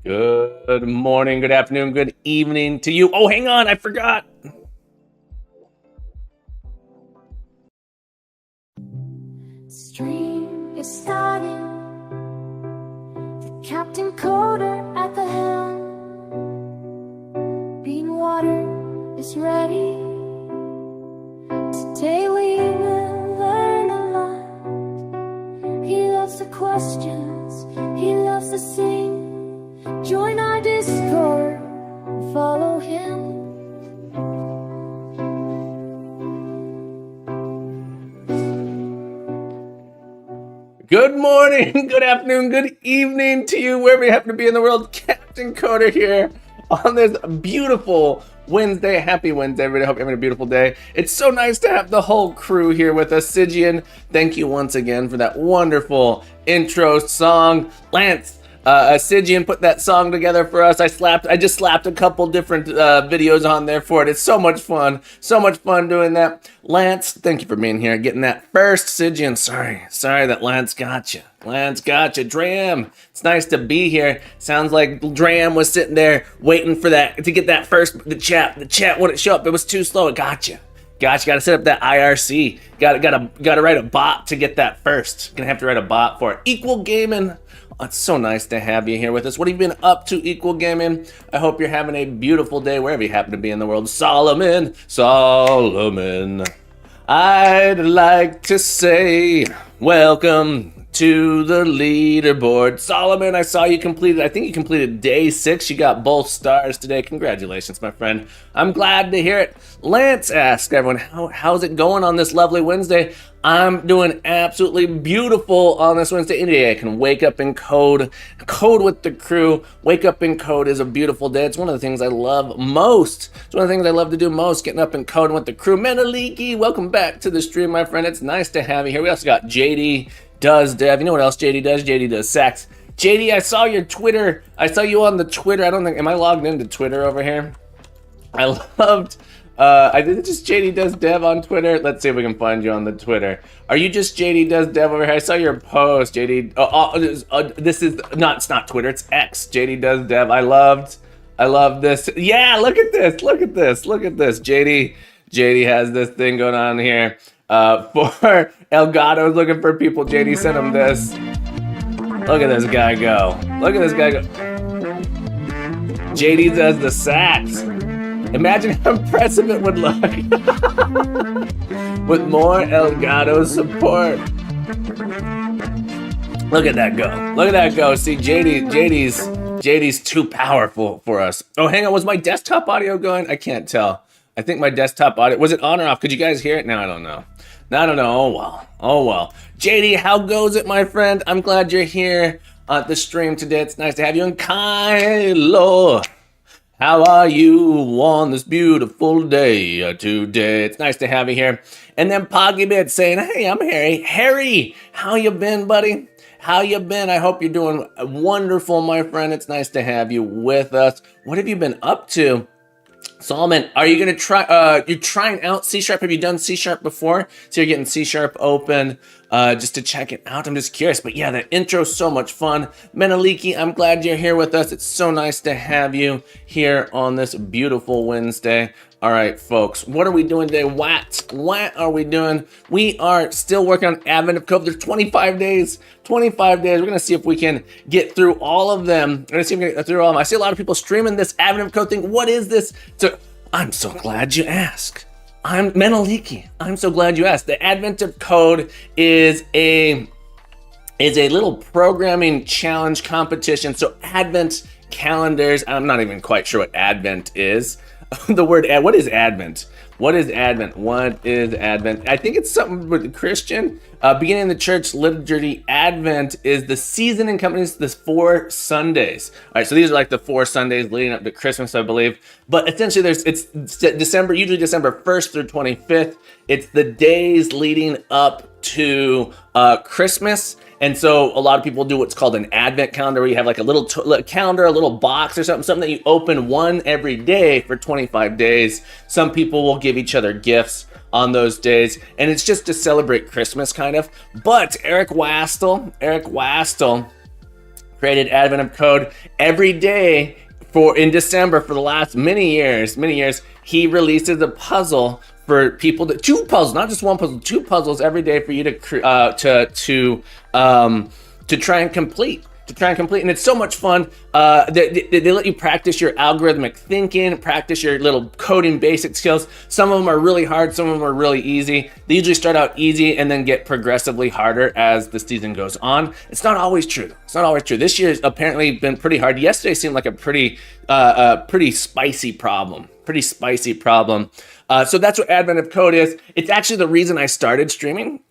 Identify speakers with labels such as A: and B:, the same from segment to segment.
A: Good morning, good afternoon, good evening to you. Oh, hang on, I forgot.
B: Stream is starting. The Captain Coder at the helm. Bean water is ready. Today we will learn a lot. He loves the questions, he loves to sing. Join our Discord, follow him.
A: Good morning, good afternoon, good evening to you, wherever you happen to be in the world. Captain Coder here on this beautiful Wednesday. Happy Wednesday, everybody. Hope you're having a beautiful day. It's so nice to have the whole crew here with us. Sigian, thank you once again for that wonderful intro song. Lance, Sigian put that song together for us. I just slapped a couple different videos on there for it. It's so much fun doing that. Lance, thank you for being here, getting that first. Sigian, sorry that Lance got you. Dram, it's nice to be here. Sounds like Dram was sitting there waiting for that to get that first. The chat wouldn't show up. It was too slow. It got you. Gotta set up that IRC. Gotta write a bot to get that first. Gonna have to write a bot for it. Equal Gaming. Oh, it's so nice to have you here with us. What have you been up to, Equal Gaming? I hope you're having a beautiful day wherever you happen to be in the world. Solomon, I'd like to say welcome to the leaderboard. Solomon, I saw you completed, I think you completed day 6. You got both stars today. Congratulations, my friend. I'm glad to hear it. Lance asked everyone, how's it going on this lovely Wednesday? I'm doing absolutely beautiful on this Wednesday. Any day I can wake up and code with the crew. Wake up and code is a beautiful day. It's one of the things I love most. It's one of the things I love to do most, getting up and coding with the crew. Menaliki, welcome back to the stream, my friend. It's nice to have you here. We also got JD does Dev. You know what else JD does? JD does Sax. JD, I saw your Twitter. I saw you on the Twitter. I don't think, am I logged into Twitter over here? I loved, I did just JD does Dev on Twitter. Let's see if we can find you on the Twitter. Are you just JD does Dev over here? I saw your post, JD. This is not, it's not Twitter, it's X. JD does Dev. I love this. Yeah, look at this. JD has this thing going on here. For Elgato's looking for people. JD sent him this. Look at this guy go. JD does the sax. Imagine how impressive it would look with more Elgato support. Look at that go. See, JD's too powerful for us. Oh, hang on. Was my desktop audio going? I can't tell. I think my desktop audio, was it on or off? Could you guys hear it? No, I don't know. Oh well. JD, how goes it, my friend? I'm glad you're here on the stream today. It's nice to have you. And Kylo, how are you on this beautiful day today? It's nice to have you here. And then Poggybit saying, hey, I'm Harry. Harry, how you been, buddy? How you been? I hope you're doing wonderful, my friend. It's nice to have you with us. What have you been up to? Solomon, are you going to try, you're trying out C#? Have you done C# before? So you're getting C# open just to check it out. I'm just curious. But yeah, the intro's so much fun. Menaliki, I'm glad you're here with us. It's so nice to have you here on this beautiful Wednesday. All right, folks, what are we doing today? What are we doing? We are still working on Advent of Code. There's 25 days. We're going to see if we can get through all of them. I see a lot of people streaming this Advent of Code thing. What is this? So I'm so glad you asked. I'm Menaliki. I'm so glad you asked. The Advent of Code is a little programming challenge competition. So Advent calendars, I'm not even quite sure what Advent is. The word, what is Advent? I think it's something with Christian. Beginning of the church liturgy, Advent is the season encompasses the 4 Sundays. All right, so these are like the 4 Sundays leading up to Christmas, I believe. But essentially, it's December, usually December 1st through 25th. It's the days leading up to Christmas. And so a lot of people do what's called an Advent calendar, where you have like a little calendar, a little box or something that you open one every day for 25 days. Some people will give each other gifts on those days, and it's just to celebrate Christmas kind of. But Eric Wastel created Advent of Code every day in December for the last many years. He releases a puzzle for people two puzzles, not just one puzzle, two puzzles every day for you to try and complete. And it's so much fun. They let you practice your algorithmic thinking, practice your little coding basic skills. Some of them are really hard, some of them are really easy. They usually start out easy and then get progressively harder as the season goes on. It's not always true. This year has apparently been pretty hard. Yesterday seemed like a pretty spicy problem. So that's what Advent of Code is. It's actually the reason I started streaming.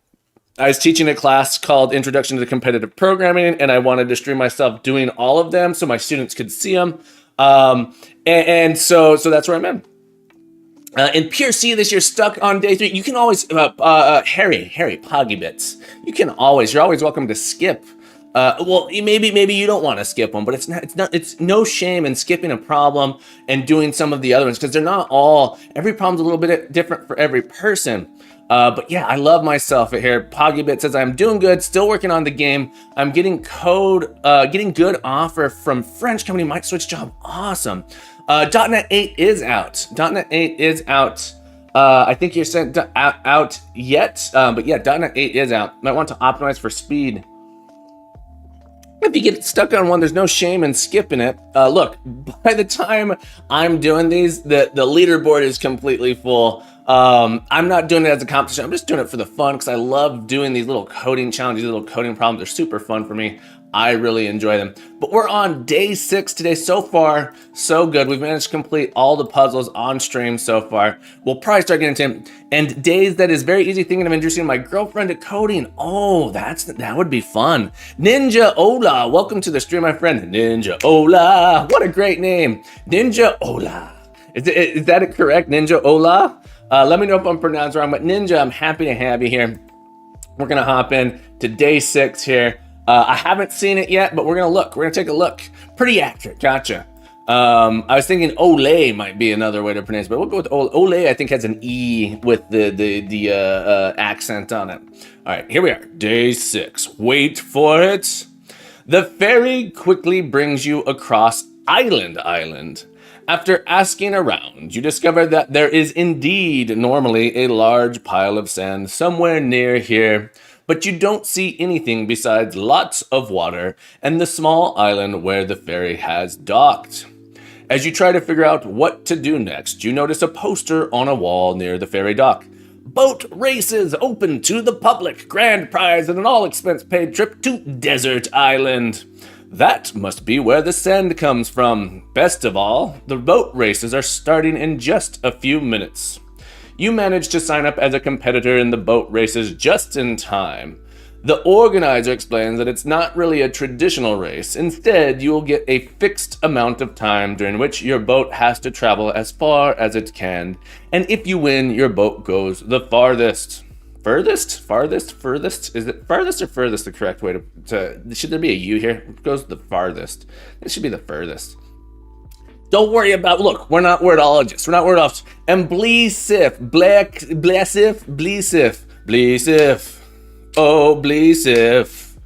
A: I was teaching a class called Introduction to Competitive Programming, and I wanted to stream myself doing all of them so my students could see them. And so that's where I'm in. In Pure C this year, stuck on day 3. You can always, Harry, Poggybits. You're always welcome to skip. Well, maybe you don't want to skip one, but it's no shame in skipping a problem and doing some of the other ones, because they're not all, every problem's a little bit different for every person. But yeah, I love myself here. Poggybit says, I'm doing good, still working on the game. I'm getting good offer from French company, might switch job. Awesome. .NET 8 is out. I think you're sent out yet, but yeah, .NET 8 is out. Might want to optimize for speed. If you get stuck on one, there's no shame in skipping it. Look, by the time I'm doing these, the leaderboard is completely full. I'm not doing it as a competition. I'm just doing it for the fun because I love doing these little coding challenges, these little coding problems. They're super fun for me. I really enjoy them. But we're on day 6 today. So far, so good. We've managed to complete all the puzzles on stream so far. We'll probably start getting into it. And days that is very easy, thinking of introducing my girlfriend to coding. Oh, that would be fun. Ninja Ola, welcome to the stream, my friend. Ninja Ola, what a great name. Ninja Ola. Is that it correct? Ninja Ola? Let me know if I'm pronounced wrong, but Ninja, I'm happy to have you here. We're gonna hop in to day 6 here. I haven't seen it yet, but we're gonna take a look. Pretty accurate, gotcha. I was thinking Olay might be another way to pronounce it, but we'll go with Olay. I think has an E with the accent on it. All right, here we are, day 6. Wait for it. The ferry quickly brings you across Island. After asking around, you discover that there is indeed normally a large pile of sand somewhere near here, but you don't see anything besides lots of water and the small island where the ferry has docked. As you try to figure out what to do next, you notice a poster on a wall near the ferry dock. Boat races open to the public, grand prize and an all-expense-paid trip to Desert Island. That must be where the sand comes from. Best of all, the boat races are starting in just a few minutes. You manage to sign up as a competitor in the boat races just in time. The organizer explains that it's not really a traditional race. Instead, you will get a fixed amount of time during which your boat has to travel as far as it can, and if you win, your boat goes the farthest. Farthest? Is it farthest or furthest the correct way to should there be a U here? It goes the farthest. It should be the furthest. Don't worry about, look, we're not wordologists. And Bleesif. Oh, Bleesif.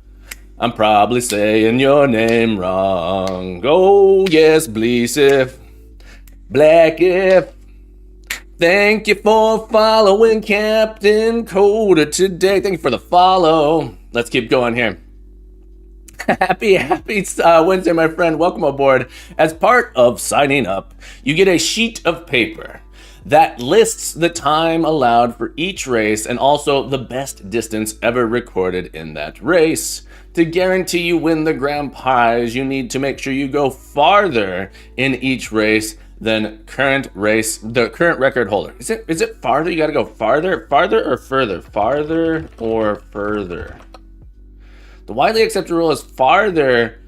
A: I'm probably saying your name wrong. Oh, yes, Bleesif. Blackif. Thank you for following Captain Coda today. Thank you for the follow. Let's keep going here. Happy Wednesday, my friend. Welcome aboard. As part of signing up, you get a sheet of paper that lists the time allowed for each race and also the best distance ever recorded in that race. To guarantee you win the grand prize, you need to make sure you go farther in each race than the current record holder. Is it farther? You gotta go farther or further? Farther or further? The widely accepted rule is farther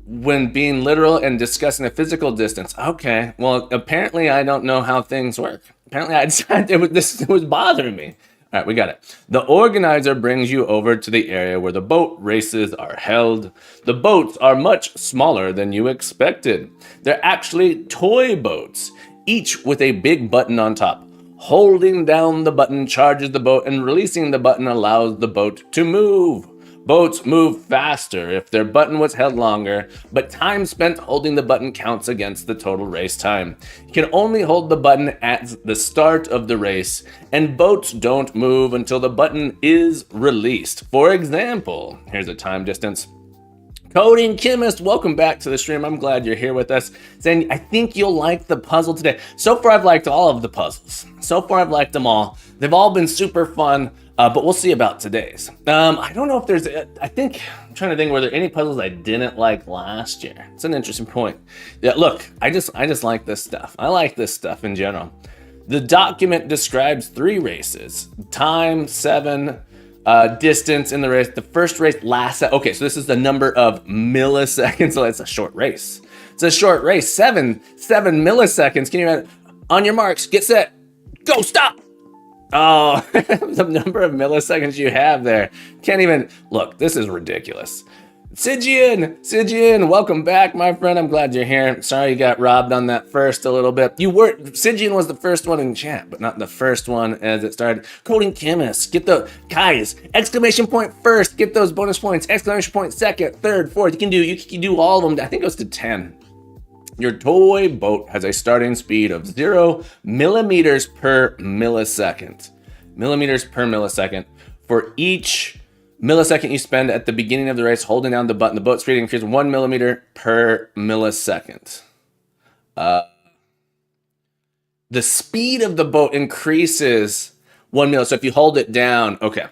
A: when being literal and discussing a physical distance. Okay, well, apparently I don't know how things work. Apparently I decided it was bothering me. All right, we got it. The organizer brings you over to the area where the boat races are held. The boats are much smaller than you expected. They're actually toy boats, each with a big button on top. Holding down the button charges the boat, and releasing the button allows the boat to move. Boats move faster if their button was held longer, but time spent holding the button counts against the total race time. You can only hold the button at the start of the race, and boats don't move until the button is released. For example, here's a time distance. Coding Chemist, welcome back to the stream. I'm glad you're here with us. Saying, I think you'll like the puzzle today. So far, I've liked all of the puzzles. So far, I've liked them all. They've all been super fun, but we'll see about today's. I don't know if there's, I'm trying to think, were there any puzzles I didn't like last year? It's an interesting point. Yeah, look, I just like this stuff. I like this stuff in general. The document describes 3 races, time 7, distance in the race. The first race lasts, okay, so this is the number of milliseconds, so it's a short race. It's a short race, 7 milliseconds. Can you imagine? On your marks, get set, go, stop. Oh, the number of milliseconds you have there. Can't even, look, this is ridiculous. Sijian, welcome back, my friend. I'm glad you're here. Sorry you got robbed on that first a little bit. Sijian was the first one in chat, but not the first one as it started. Coding Chemist, get the, guys, exclamation point first, get those bonus points, exclamation point second, third, fourth. You can do all of them. I think it goes to 10. Your toy boat has a starting speed of 0 millimeters per millisecond. Millimeters per millisecond. For each millisecond you spend at the beginning of the race holding down the button, the boat speed increases 1 millimeter per millisecond. The speed of the boat increases 1 mil. So if you hold it down, okay.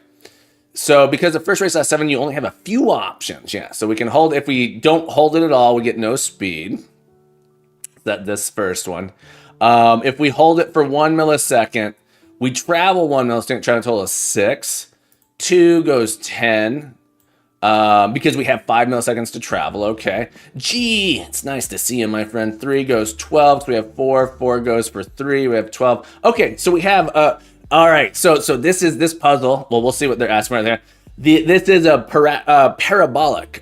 A: So because the first race lasts 7, you only have a few options. Yeah. So we can hold, if we don't hold it at all, we get no speed. This first one. If we hold it for 1 millisecond, we travel 1 millisecond, trying to total of 6. 2 goes 10, because we have 5 milliseconds to travel, okay. Gee, it's nice to see you, my friend. 3 goes 12, so we have 4. 4 goes for 3, we have 12. Okay, so we have, all right, so this puzzle, well, we'll see what they're asking right there. This is a parabolic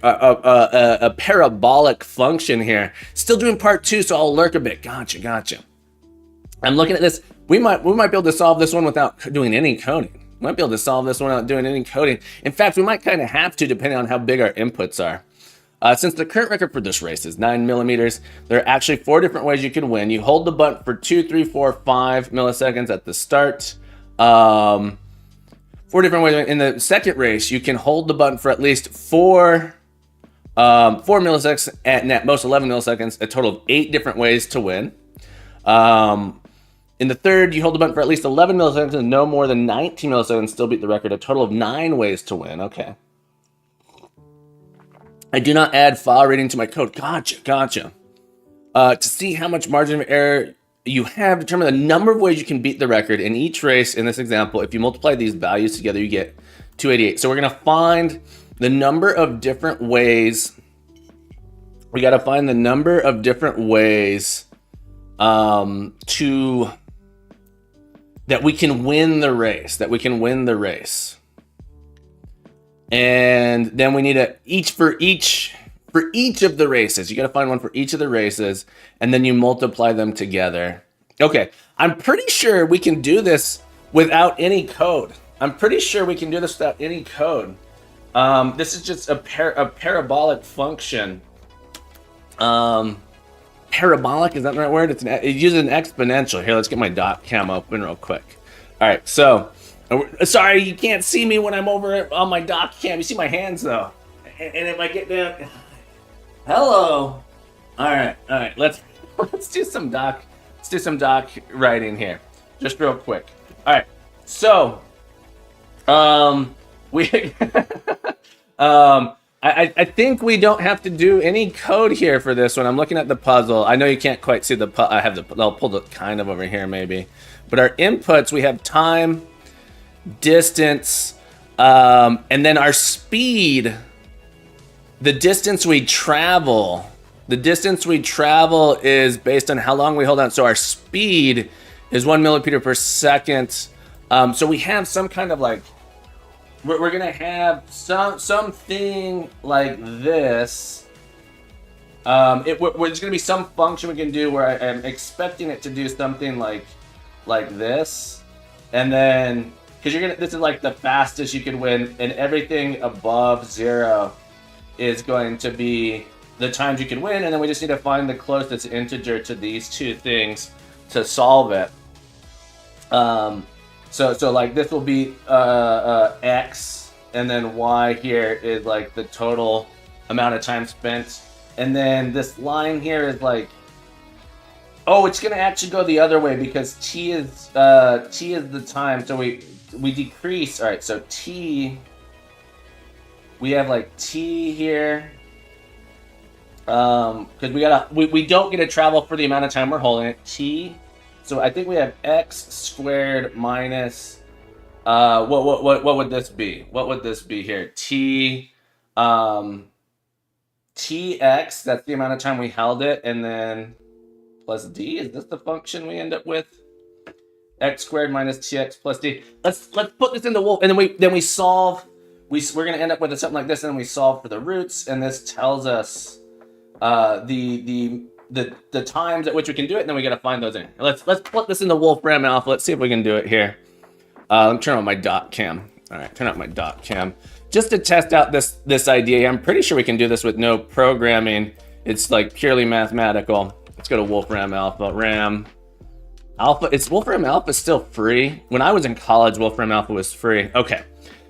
A: function here. Still doing part 2, so I'll lurk a bit. Gotcha. I'm looking at this. We might be able to solve this one without doing any coding. We might be able to solve this one without doing any coding. In fact, we might kind of have to, depending on how big our inputs are. Since the current record for this race is 9 millimeters, there are actually 4 different ways you can win. You hold the button for 2, 3, 4, 5 milliseconds at the start. 4 different ways. In the second race, you can hold the button for at least 4 milliseconds, and at most 11 milliseconds, a total of 8 different ways to win. In the third, you hold the button for at least 11 milliseconds and no more than 19 milliseconds, still beat the record. A total of 9 ways to win. Okay. I do not add file reading to my code. Gotcha. To see how much margin of error you have, determine the number of ways you can beat the record in each race. In this example, if you multiply these values together, you get 288. So we're going to find the number of different ways. We got to find the number of different ways that we can win the race. And then we need for each of the races, you got to find one for each of the races, and then you multiply them together. Okay, I'm pretty sure we can do this without any code. This is just a parabolic function. Parabolic, is that the right word? It uses an exponential. Here, let's get my dot cam open real quick. All right, so, sorry, you can't see me when I'm over on my dot cam. You see my hands, though. And if I get down, hello. All right, let's do some doc writing here, just real quick. All right, so, I think we don't have to do any code here for this one. I'm looking at the puzzle. I know you can't quite see the I'll pull it kind of over here maybe. But our inputs, we have time, distance, and then our speed. The distance we travel is based on how long we hold on. So our speed is 1 millimeter per second. So we have some kind of like, we're gonna have something like this. There's gonna be some function we can do where I'm expecting it to do something like this, and then because you're gonna. This is like the fastest you can win, and everything above 0 is going to be the times you can win, and then we just need to find the closest integer to these two things to solve it. So like this will be x, and then y here is like the total amount of time spent, and then this line here is like, oh, it's gonna actually go the other way because t is the time, so we decrease. All right, so t, we have like t here. Because we don't get to travel for the amount of time we're holding it, t. So I think we have x squared minus what would this be? What would this be here? T tx, that's the amount of time we held it, and then plus d. Is this the function we end up with? X squared minus tx plus d. Let's put this in the wolf, and then we solve. We're gonna end up with something like this, and then we solve for the roots, and this tells us the times at which we can do it, and then we gotta find those in. Let's put this in the Wolfram Alpha. Let's see if we can do it here. Let me turn on my dot cam. All right, turn on my dot cam just to test out this idea. I'm pretty sure we can do this with no programming. It's like purely mathematical. Let's go to Wolfram Alpha. RAM Alpha. It's Wolfram Alpha still free? When I was in college, Wolfram Alpha was free. Okay,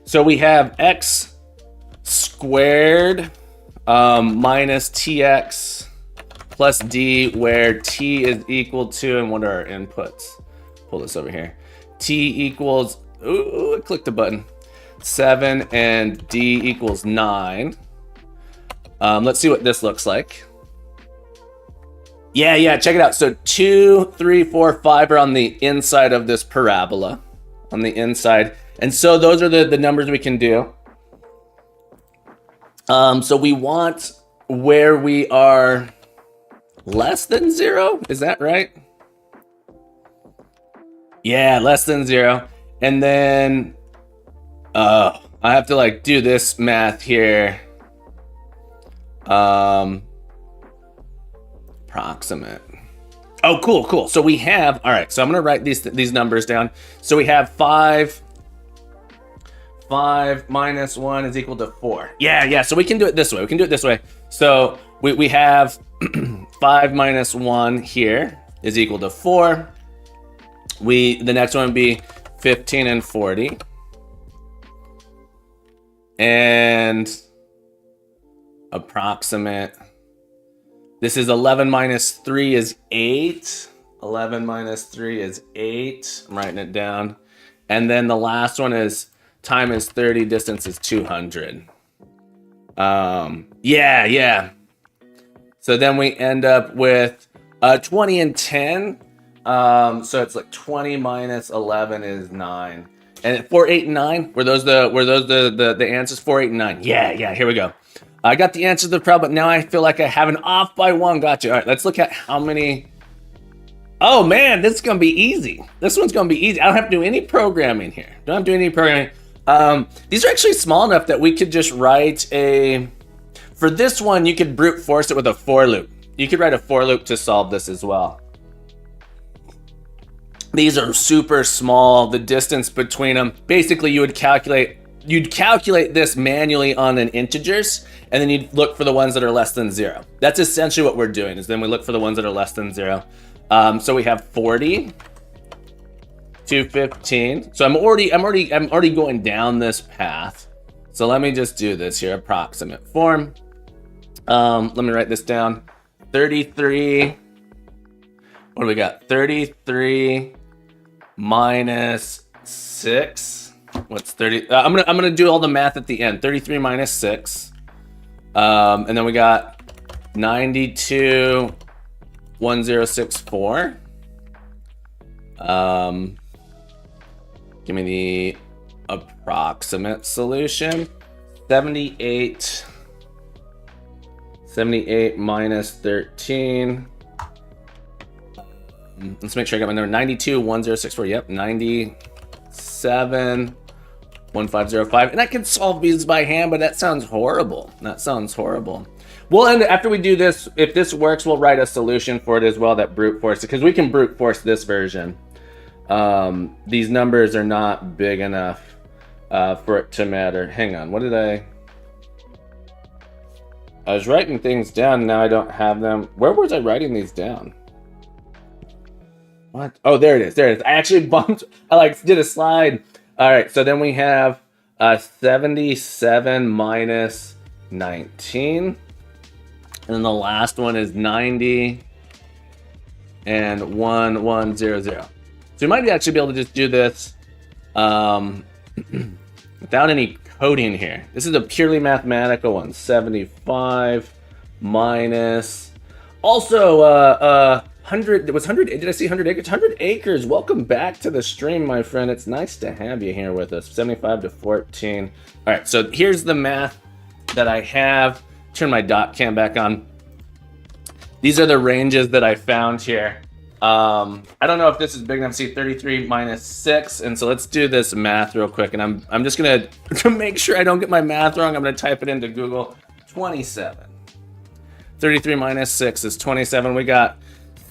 A: so we have x squared minus tx plus d, where t is equal to, and what are our inputs? Pull this over here. T equals, ooh, I clicked the button, 7, and d equals 9. Let's see what this looks like. Yeah, check it out. So 2, 3, 4, 5 are on the inside of this parabola, on the inside. And so those are the numbers we can do. So we want where we are less than 0. Is that right? Yeah, less than 0. And then I have to like do this math here. Approximate. Oh, cool. So we have, all right, so I'm gonna write these numbers down. So we have 5 minus 1 is equal to 4. Yeah, so we can do it this way. So we have 5 minus 1 here is equal to 4. The next one would be 15 and 40. And approximate. This is 11 minus 3 is 8. 11 minus 3 is 8. I'm writing it down. And then the last one is time is 30, distance is 200. Yeah. So then we end up with 20 and 10. So it's like 20 minus 11 is 9. And 4, 8, and 9, were those the answers? 4, 8, and 9. Yeah, here we go. I got the answer to the problem, but now I feel like I have an off by 1. Gotcha. All right, let's look at how many. Oh man, this is gonna be easy. This one's gonna be easy. I don't have to do any programming here. Don't have to do any programming. These are actually small enough that we could just write for this one, you could brute force it with a for loop. You could write a for loop to solve this as well. These are super small, the distance between them. Basically, you'd calculate this manually on an integers, and then you'd look for the ones that are less than 0. That's essentially what we're doing, is then we look for the ones that are less than 0. So we have 40 to 15. So I'm already going down this path. So let me just do this here, approximate form. Let me write this down. 33. What do we got? 33 minus 6. What's 30? I'm gonna do all the math at the end. 33 minus 6. And then we got 92, 1064. Give me the approximate solution. 78 minus 13. Let's make sure I got my number. 92, 1064. Yep, 97, 1505. And I can solve these by hand, but that sounds horrible. Well, and after we do this, if this works, we'll write a solution for it as well that brute force it, because we can brute force this version. these numbers are not big enough for it to matter. Hang on, what did I was writing things down, now I don't have them. Where was I writing these down? What? Oh, there it is. There it is. I actually bumped. I like did a slide. All right. So then we have 77 minus 19, and then the last one is 90 and 1100. So we might actually be able to just do this without any coding here. This is a purely mathematical one. 75 minus. Also, 100. It was 100. Did I see 100 acres? 100 acres. Welcome back to the stream, my friend. It's nice to have you here with us. 75 to 14. All right. So here's the math that I have. Turn my dot cam back on. These are the ranges that I found here. I don't know if this is big enough to see 33 minus 6, and so let's do this math real quick. And I'm just gonna to make sure I don't get my math wrong. I'm gonna type it into Google. 27. 33 minus 6 is 27. We got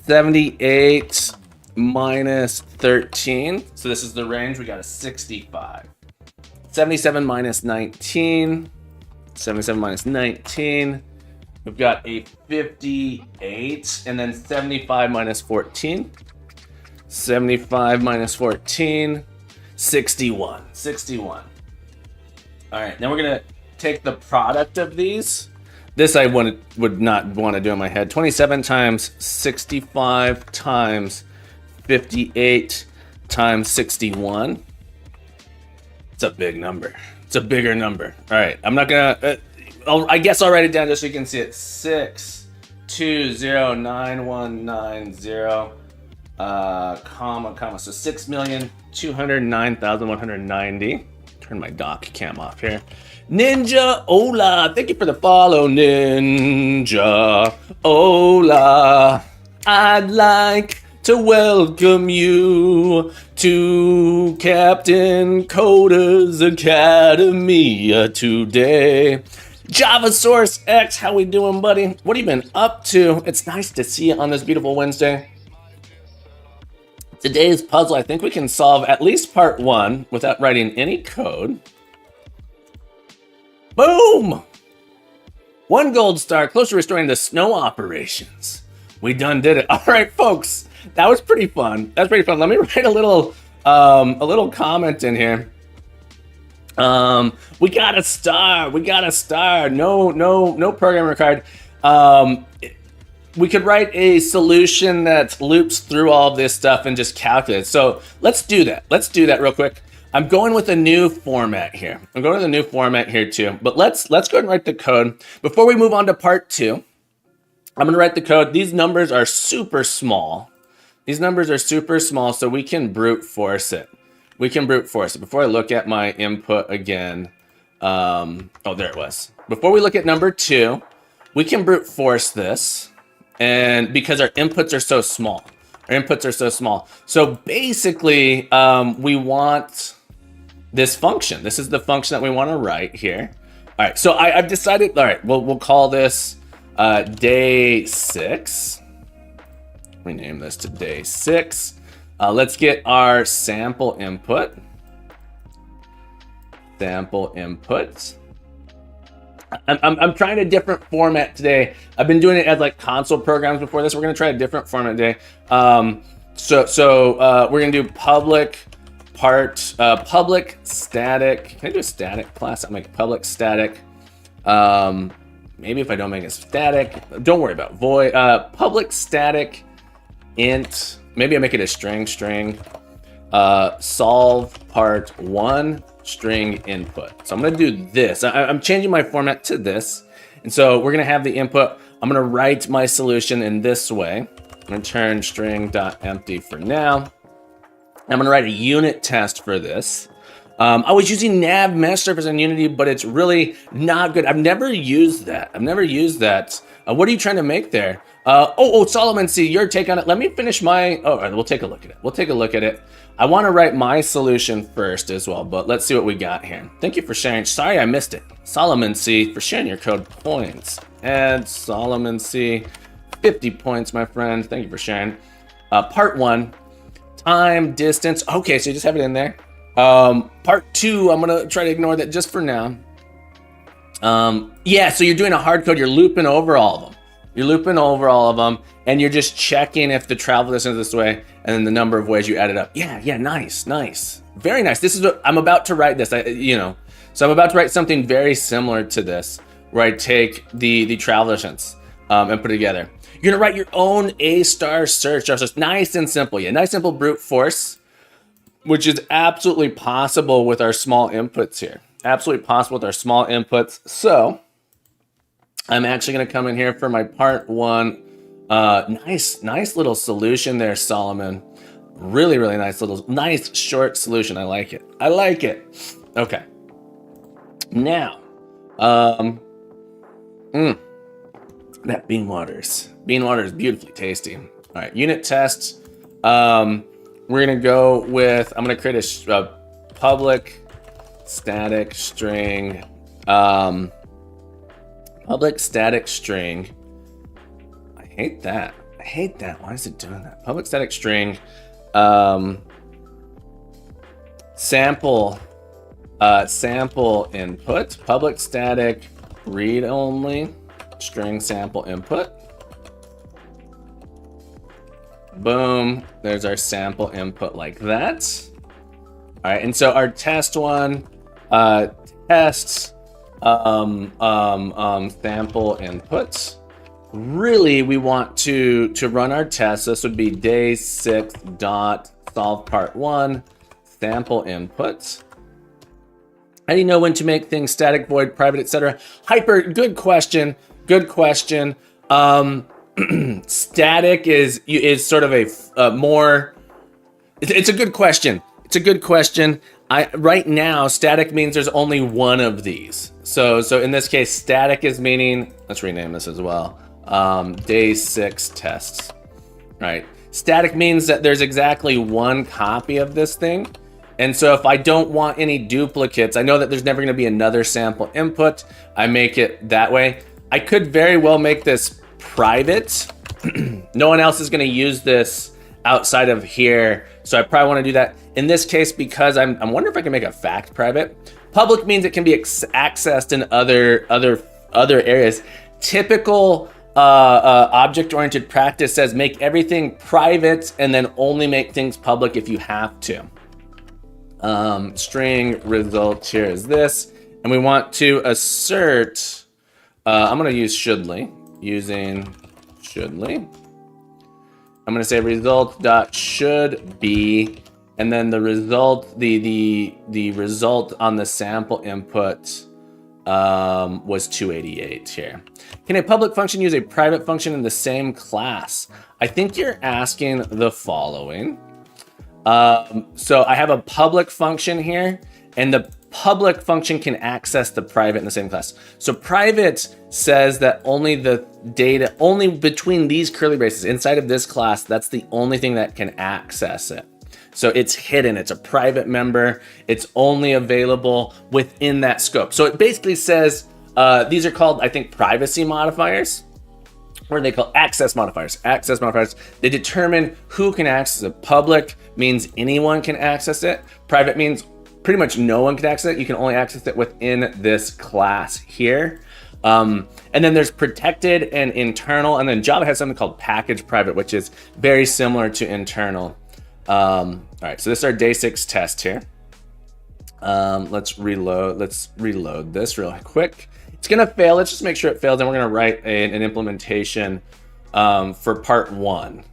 A: 78 minus 13. So this is the range. We got a 65. 77 minus 19. 77 minus 19. We've got a 58, and then 75 minus 14. 75 minus 14, 61. 61. All right, now we're gonna take the product of these. This I would not want to do in my head. 27 times 65 times 58 times 61. It's a big number. It's a bigger number. All right, I'm not gonna. I guess I'll write it down just so you can see it. 6209190, comma. So 6,209,190. Turn my dock cam off here. Ninja Ola, thank you for the follow, Ninja Ola. I'd like to welcome you to Captain Coda's Academy today. Java Source X, how we doing, buddy? What have you been up to? It's nice to see you on this beautiful Wednesday. Today's puzzle, I think we can solve at least part 1 without writing any code. Boom! 1 gold star, close to restoring the snow operations. We done did it. All right, folks, that was pretty fun. That's pretty fun. Let me write a little comment in here. We got a star. We got a star. No program required. We could write a solution that loops through all of this stuff and just calculate. So let's do that. Let's do that real quick. I'm going with a new format here. I'm going with a new format here too. But let's go ahead and write the code. Before we move on to part 2, I'm going to write the code. These numbers are super small. These numbers are super small, so we can brute force it. We can brute force it. Before I look at my input again, oh, there it was. Before we look at number 2, we can brute force this, and because our inputs are so small. Our inputs are so small. So basically, we want this function. This is the function that we want to write here. All right, so I've decided, all right, we'll call this day 6. Rename this to day 6. Let's get our sample input. Sample input. I'm trying a different format today. I've been doing it as like console programs before this. We're gonna try a different format today. So we're gonna do public static. Can I do a static class? I'll make public static. Maybe if I don't make it static, don't worry about void. Public static int. Maybe I make it a string. Solve part 1 string input. So I'm gonna do this. I'm changing my format to this. And so we're gonna have the input. I'm gonna write my solution in this way. Return string.empty for now. I'm gonna write a unit test for this. I was using nav mesh surface in Unity, but it's really not good. I've never used that. What are you trying to make there? Solomon C, your take on it. Let me finish my, we'll take a look at it. I want to write my solution first as well, but let's see what we got here. Thank you for sharing. Sorry, I missed it. Solomon C for sharing your code points. Add Solomon C, 50 points, my friend. Thank you for sharing. Part 1, time, distance. Okay, so you just have it in there. Part 2, I'm gonna try to ignore that just for now. Yeah, so you're doing a hard code. You're looping over all of them. You're looping over all of them, and you're just checking if the travel distance is this way, and then the number of ways you add it up. Yeah, nice. Very nice. This is what I'm about to write this, so I'm about to write something very similar to this, where I take the travel distance and put it together. You're gonna write your own A-star search. So it's nice and simple. Yeah, nice, simple brute force, which is absolutely possible with our small inputs here. Absolutely possible with our small inputs. So I'm actually going to come in here for my part 1. Nice little solution there, Solomon. Really nice short solution. I like it. Okay. Now, that bean water is beautifully tasty. All right, unit test. We're going to go with, I'm going to create a public static string. Public static string. I hate that. Why is it doing that? Public static string. Sample input. Public static read only string sample input. Boom. There's our sample input like that. All right, and so our test one, tests sample inputs. Really, we want to run our test. This would be day 6 dot solve part 1 sample inputs. How do you know when to make things static, void, private, etc.? Hyper, good question. Static is sort of a more. It's a good question. Right now, static means there's only one of these. So in this case, static is meaning, let's rename this as well. Day 6 tests, right? Static means that there's exactly one copy of this thing. And so if I don't want any duplicates, I know that there's never gonna be another sample input. I make it that way. I could very well make this private. No one else is gonna use this outside of here. So I probably wanna do that. In this case, because I'm wondering if I can make a fact private. Public means it can be accessed in other areas. Typical object-oriented practice says make everything private and then only make things public if you have to. String result here is this, and we want to assert. I'm going to use shouldly. Using shouldly, I'm going to say result dot should be, and then the result, the result on the sample input was 288 here. Can a public function use a private function in the same class? I think you're asking the following. So I have a public function here, and the public function can access the private in the same class. So private says that only the data, only between these curly braces inside of this class, that's the only thing that can access it. So it's hidden, it's a private member, it's only available within that scope. So it basically says, these are called, I think, privacy modifiers, or they call access modifiers. Access modifiers, they determine who can access it. Public means anyone can access it. Private means pretty much no one can access it. You can only access it within this class here. And then there's protected and internal, and then Java has something called package private, which is very similar to internal. All right, so this is our day 6 test here. Let's reload this real quick. It's gonna fail. Let's just make sure it fails, and we're gonna write an implementation for part 1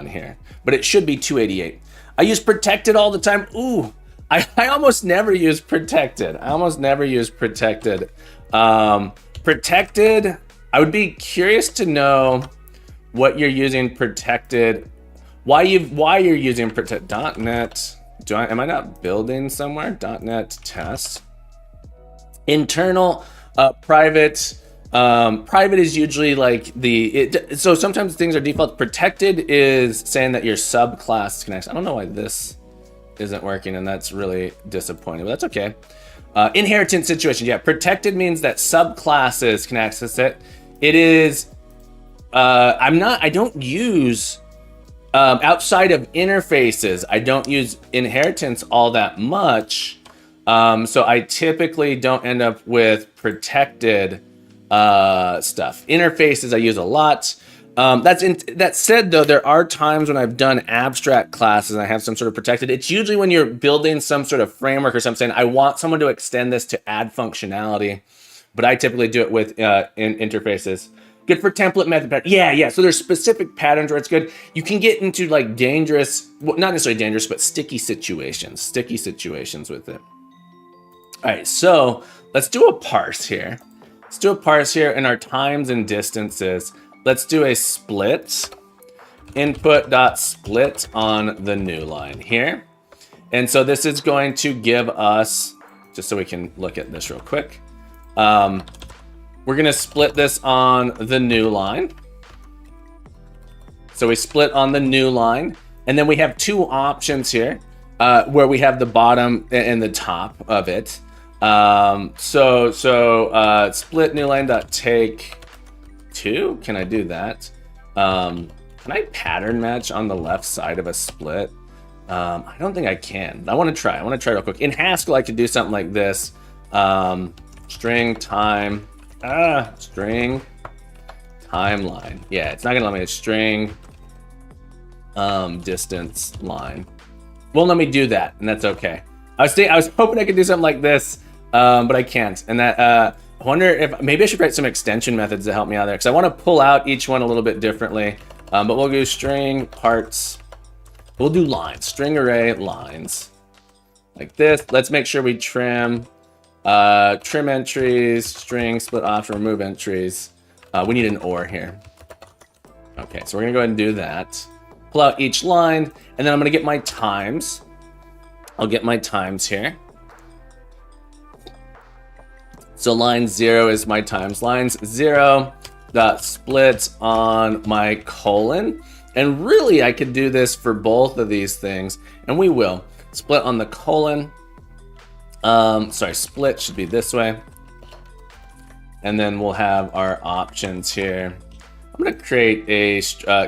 A: here. But it should be 288. I use protected all the time. Ooh, I almost never use protected. Protected, I would be curious to know what you're using protected, why you're using protect .NET. Am I not building somewhere? .NET test. Internal, private. Private is usually like so sometimes things are default. Protected is saying that your subclass can access. I don't know why this isn't working, and that's really disappointing, but that's okay. Inheritance situation, yeah. Protected means that subclasses can access it. It is, I don't use Outside of interfaces, I don't use inheritance all that much. So I typically don't end up with protected stuff. Interfaces I use a lot. That said, though, there are times when I've done abstract classes and I have some sort of protected. It's usually when you're building some sort of framework or something. I want someone to extend this to add functionality, but I typically do it with in interfaces. Good for template method pattern. Yeah. So there's specific patterns where it's good. You can get into like dangerous, well, not necessarily dangerous, but sticky situations with it. All right, so let's do a parse here. Let's do a parse here in our times and distances. Let's do a split, input.split on the new line here. And so this is going to give us, just so we can look at this real quick. We're gonna split this on the new line. So we split on the new line, and then we have two options here where we have the bottom and the top of it. Split new line dot take 2. Can I do that? Can I pattern match on the left side of a split? I don't think I can. I want to try real quick. In Haskell, I could do something like this. String time. String timeline. Yeah, it's not gonna let me string distance line. Won't let me do that, and that's okay. I was hoping I could do something like this, but I can't. And that I wonder if maybe I should write some extension methods to help me out there, because I want to pull out each one a little bit differently. But we'll do string parts. We'll do lines, string array lines, like this. Let's make sure we trim entries, string split option, remove entries. We need an or here. Okay, so we're gonna go ahead and do that. Pull out each line, and then I'm gonna get my times. I'll get my times here. So line 0 is my times. Lines 0 dot split on my colon. And really, I could do this for both of these things, and we will. Split on the colon. Split should be this way. And then we'll have our options here. I'm gonna create a,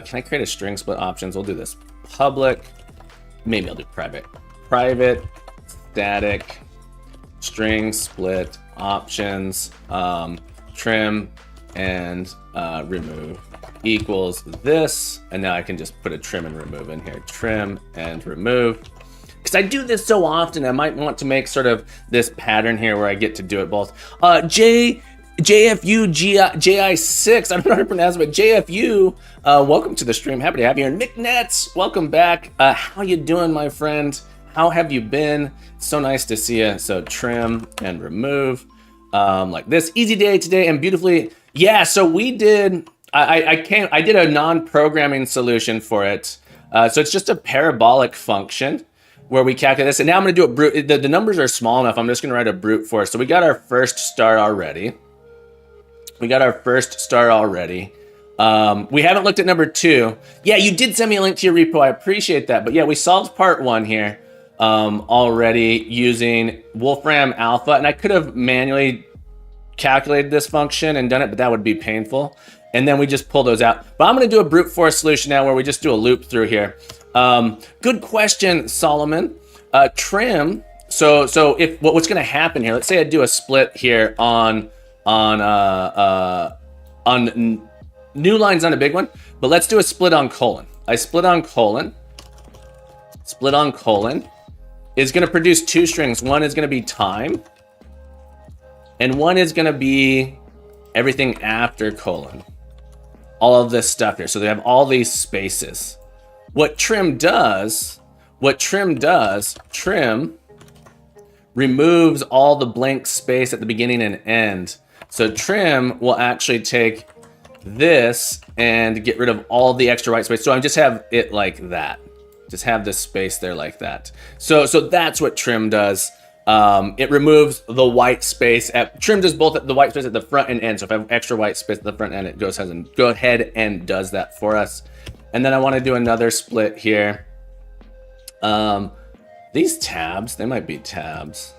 A: can I create a string split options? We'll do this. Public, maybe I'll do private. Private, static, string split options, trim and remove equals this. And now I can just put a trim and remove in here. Trim and remove. Because I do this so often, I might want to make sort of this pattern here where I get to do it both. JFU-GI6, I don't know how to pronounce it, but JFU, welcome to the stream. Happy to have you here. Nick Nets, welcome back. How you doing, my friend? How have you been? So nice to see you. So trim and remove, like this. Easy day today and beautifully. Yeah, so we did, I did a non-programming solution for it. So it's just a parabolic function where we calculate this. And now I'm gonna do a brute. The numbers are small enough, I'm just gonna write a brute force. So we got our first star already. We haven't looked at number 2. Yeah, you did send me a link to your repo. I appreciate that. But yeah, we solved part 1 here already using Wolfram Alpha. And I could have manually calculated this function and done it, but that would be painful. And then we just pull those out. But I'm going to do a brute force solution now where we just do a loop through here. Good question, Solomon. Trim. So if what's going to happen here, let's say I do a split here on new line's not a big one, but let's do a split on colon. I split on colon. Split on colon is going to produce 2 strings. One is going to be time, and one is going to be everything after colon. All of this stuff here. So they have all these spaces. What trim does, trim removes all the blank space at the beginning and end. So trim will actually take this and get rid of all the extra white space. So I just have it like that. Just have this space there like that. So that's what trim does. It removes the white space. Trim does both the white space at the front and end. So if I have extra white space at the front end, it goes ahead and does that for us. And then I want to do another split here. These tabs, they might be tabs.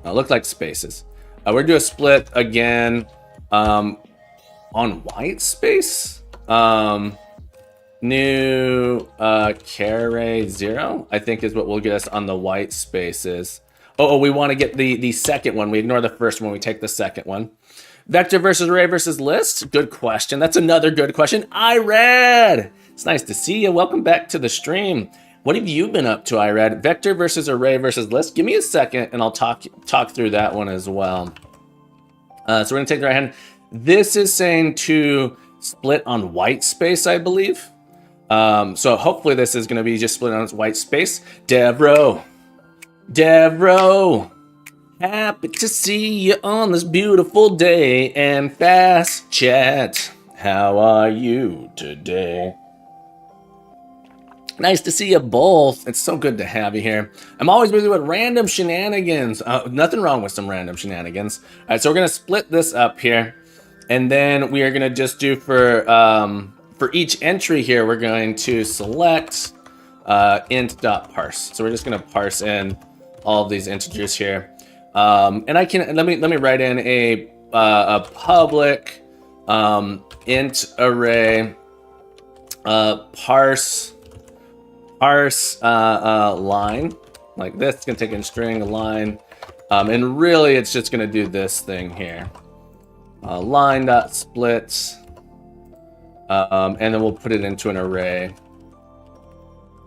A: Look like spaces. We're gonna do a split again on white space. new carry 0, I think is what will get us on the white spaces. Oh, we want to get the second one. We ignore the first one. We take the second one. Vector versus array versus list. Good question. That's another good question. IRAD. It's nice to see you. Welcome back to the stream. What have you been up to, IRAD? Vector versus array versus list. Give me a second and I'll talk through that one as well. So we're going to take the right hand. This is saying to split on white space, I believe. So hopefully this is going to be just split on its white space. Devro, happy to see you on this beautiful day and fast chat. How are you today? Nice to see you both. It's so good to have you here. I'm always busy with random shenanigans. Nothing wrong with some random shenanigans. All right, so we're going to split this up here. And then we are going to just do for each entry here, we're going to select int.parse. So we're just going to parse in all of these integers here. And I can, let me write in a public int array parse line like this. It's going to take in string line. And really it's just going to do this thing here. Line.split. And then we'll put it into an array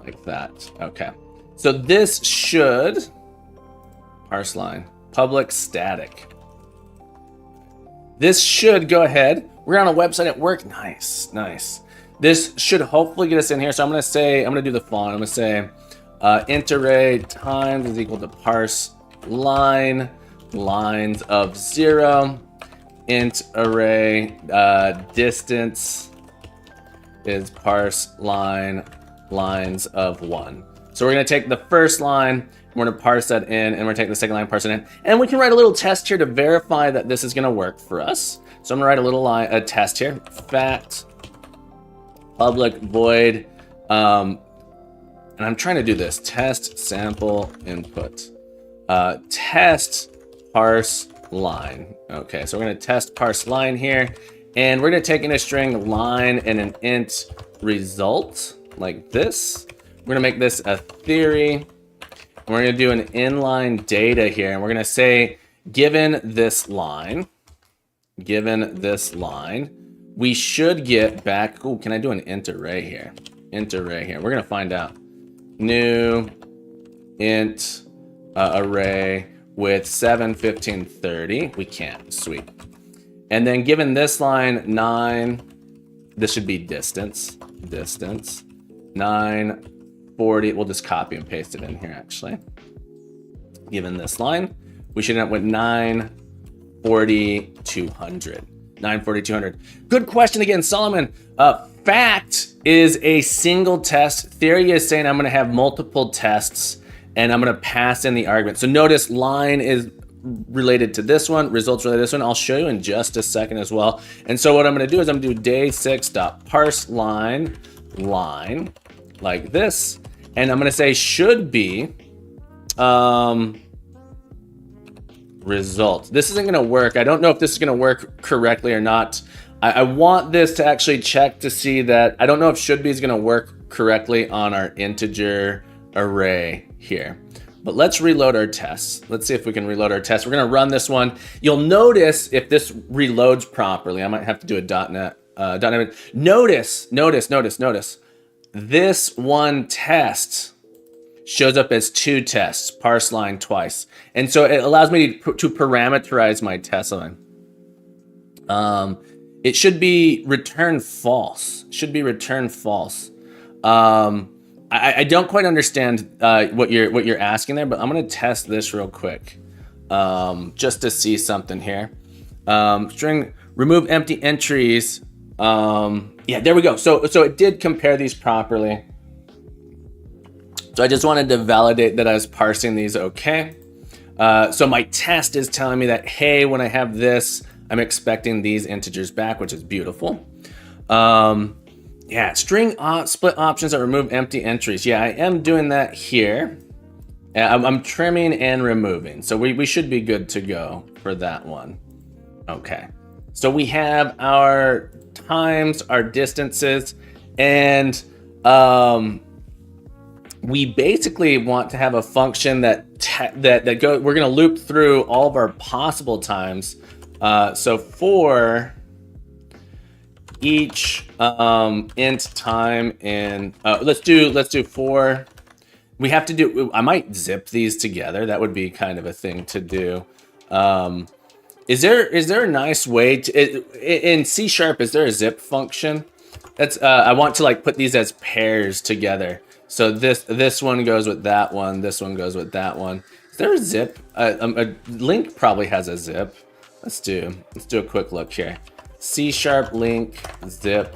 A: like that. Okay. So this should parse line public static. This should go ahead. We're on a website at work. Nice. This should hopefully get us in here. So I'm going to do the font. I'm going to say int array times is equal to parse line lines of 0. Int array distance is parse line lines of 1. So we're going to take the first line, we're going to parse that in, and we're going to take the second line, parse it in. And we can write a little test here to verify that this is going to work for us. So I'm going to write a test here. Fact public void, and I'm trying to do this. Test sample input. Test parse line. Okay, so we're going to test parse line here. And we're going to take in a string line and an int result like this. We're going to make this a theory. And we're going to do an inline data here. And we're going to say, given this line, we should get back. Oh, can I do an int array here? Int array here. We're going to find out. New int array with 7, 15, 30. We can't. Sweet. And then given this line 9, this should be distance 9, 40. We'll just copy and paste it in here actually. Given this line, we should end up with 9, 40, 200. 9, 40, 200. Good question again, Solomon. Fact is a single test. Theory is saying I'm going to have multiple tests and I'm going to pass in the argument. So notice line is related to this one, results related to this one. I'll show you in just a second as well. And so what I'm going to do is I'm going to do day6.parse line like this. And I'm going to say should be result. This isn't going to work. I don't know if this is going to work correctly or not. I want this to actually check to see that. I don't know if should be is going to work correctly on our integer array here. But let's reload our tests. Let's see if we can reload our tests. We're going to run this one. You'll notice if this reloads properly. I might have to do a .NET. Notice. This one test shows up as 2 tests, parse line twice. And so it allows me to parameterize my test line. It should be return false. I don't quite understand what you're asking there, but I'm gonna test this real quick just to see something here. String remove empty entries. Yeah, there we go. So it did compare these properly. So I just wanted to validate that I was parsing these okay. So my test is telling me that, hey, when I have this, I'm expecting these integers back, which is beautiful. Yeah, string split options that remove empty entries. Yeah, I am doing that here. I'm trimming and removing. So we should be good to go for that one. Okay, so we have our times, our distances, And we basically want to have a function that we're going to loop through all of our possible times. So for each int time in let's do 4. We have to do, I might zip these together. That would be kind of a thing to do. Is there a nice way to, in C#, is there a zip function? That's I want to like put these as pairs together. So this one goes with that one. This one goes with that one. Is there a zip? A link probably has a zip. Let's do a quick look here. C# link zip.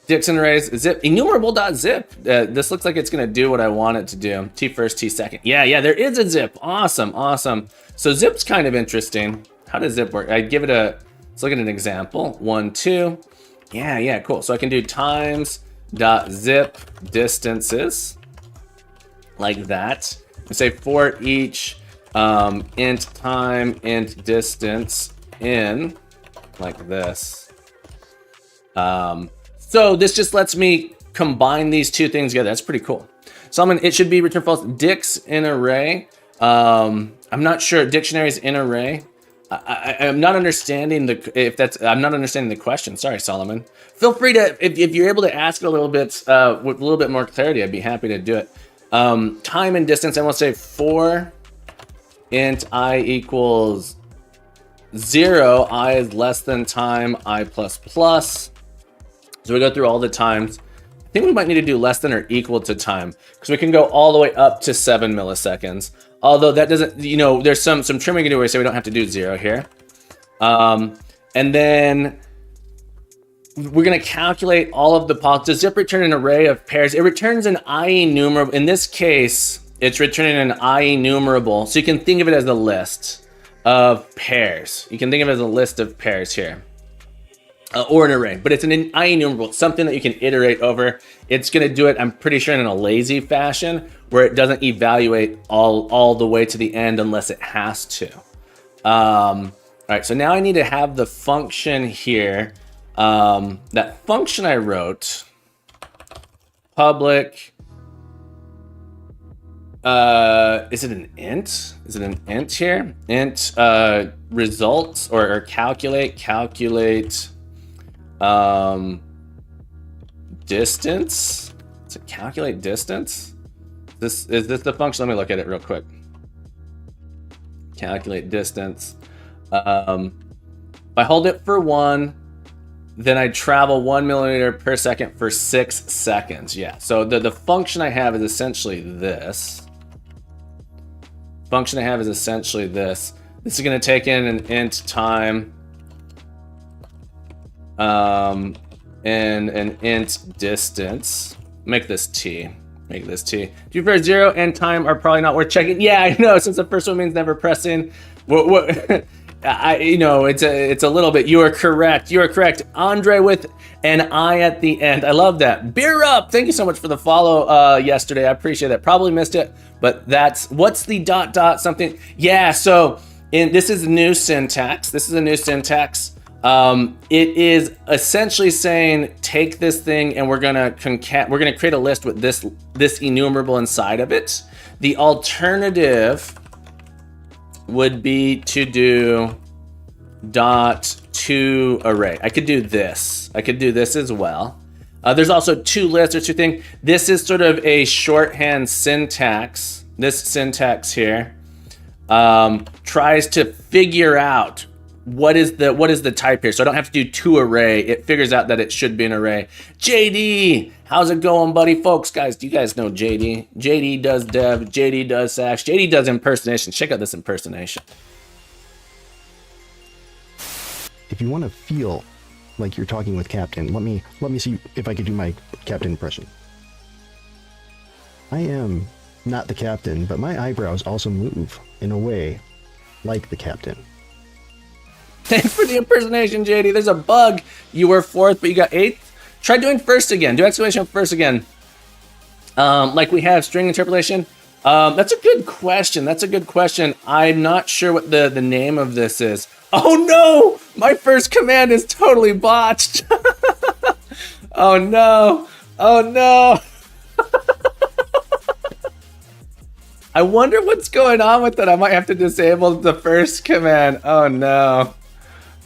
A: Dixon arrays zip enumerable.zip. This looks like it's gonna do what I want it to do. T first, T second. Yeah, there is a zip. Awesome. So zip's kind of interesting. How does zip work? I give it a. Let's look at an example. 1, 2. Yeah, cool. So I can do times dot zip distances like that. We say for each int time int distance in like this. So this just lets me combine these two things together. That's pretty cool. So it should be return false. Dix in array. I'm not sure. Dictionaries in array. I'm not understanding I'm not understanding the question. Sorry, Solomon. Feel free to, if you're able to ask it a little bit with a little bit more clarity, I'd be happy to do it. Time and distance. I want to say for int I equals 0. I is less than time I plus plus. So we go through all the times. I think we might need to do less than or equal to time because we can go all the way up to 7 milliseconds. Although that doesn't, there's some trimming we can do where we say we don't have to do 0 here. And then we're going to calculate all of the does zip return an array of pairs? It returns an IEnumerable. In this case, it's returning an IEnumerable. So you can think of it as a list of pairs. You can think of it as a list of pairs here. Or an array, but it's an IEnumerable, something that you can iterate over. It's going to do it, I'm pretty sure, in a lazy fashion where it doesn't evaluate all the way to the end unless it has to. All right, so now I need to have the function here. That function I wrote, public, is it an int? Is it an int here? Int results or calculate distance. To calculate distance. Is this the function? Let me look at it real quick. Calculate distance. If I hold it for 1, then I travel 1 millimeter per second for 6 seconds. Yeah. So the function I have is essentially this. Function I have is essentially this. This is going to take in an int time. And an int distance. Make this t. To be fair, 0 and time are probably not worth checking. Yeah, I know. Since the first one means never pressing. What? It's a little bit. You are correct. Andre with an I at the end. I love that. Beer up. Thank you so much for the follow yesterday. I appreciate it. Probably missed it, but what's the ... something? Yeah. So this is a new syntax. It is essentially saying take this thing and we're gonna create a list with this enumerable inside of it. The alternative would be to do .to array. I could do this as well. There's also two lists or two things. This is sort of a shorthand syntax. This syntax here tries to figure out what is the type here. So I don't have to do to array. It figures out that it should be an array. JD, how's it going, buddy? Folks, guys, do you guys know JD? JD does dev, JD does Sax, JD does impersonation. Check out this impersonation.
C: If you want to feel like you're talking with Captain, let me see if I could do my Captain impression. I am not the Captain, but my eyebrows also move in a way like the Captain.
A: Thanks for the impersonation, JD. There's a bug. You were 4th, but you got 8th. Try doing first again. Do exclamation first again. Like we have string interpolation. That's a good question. I'm not sure what the name of this is. Oh no! My first command is totally botched. Oh no! Oh no! I wonder what's going on with it. I might have to disable the first command. Oh no.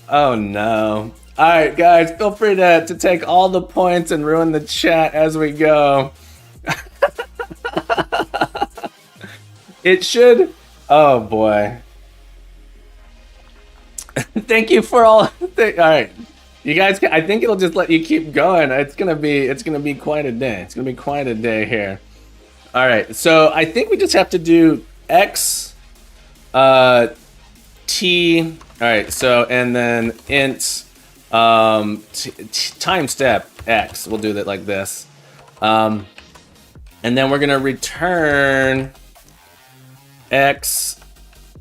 A: Oh no. Alright guys, feel free to take all the points and ruin the chat as we go. It should... Oh boy. Thank you for all... Alright. You guys, I think it'll just let you keep going. It's gonna be quite a day. It's gonna be quite a day here. All right, so I think we just have to do x, t. All right, so and then int time step x. We'll do that like this, and then we're gonna return x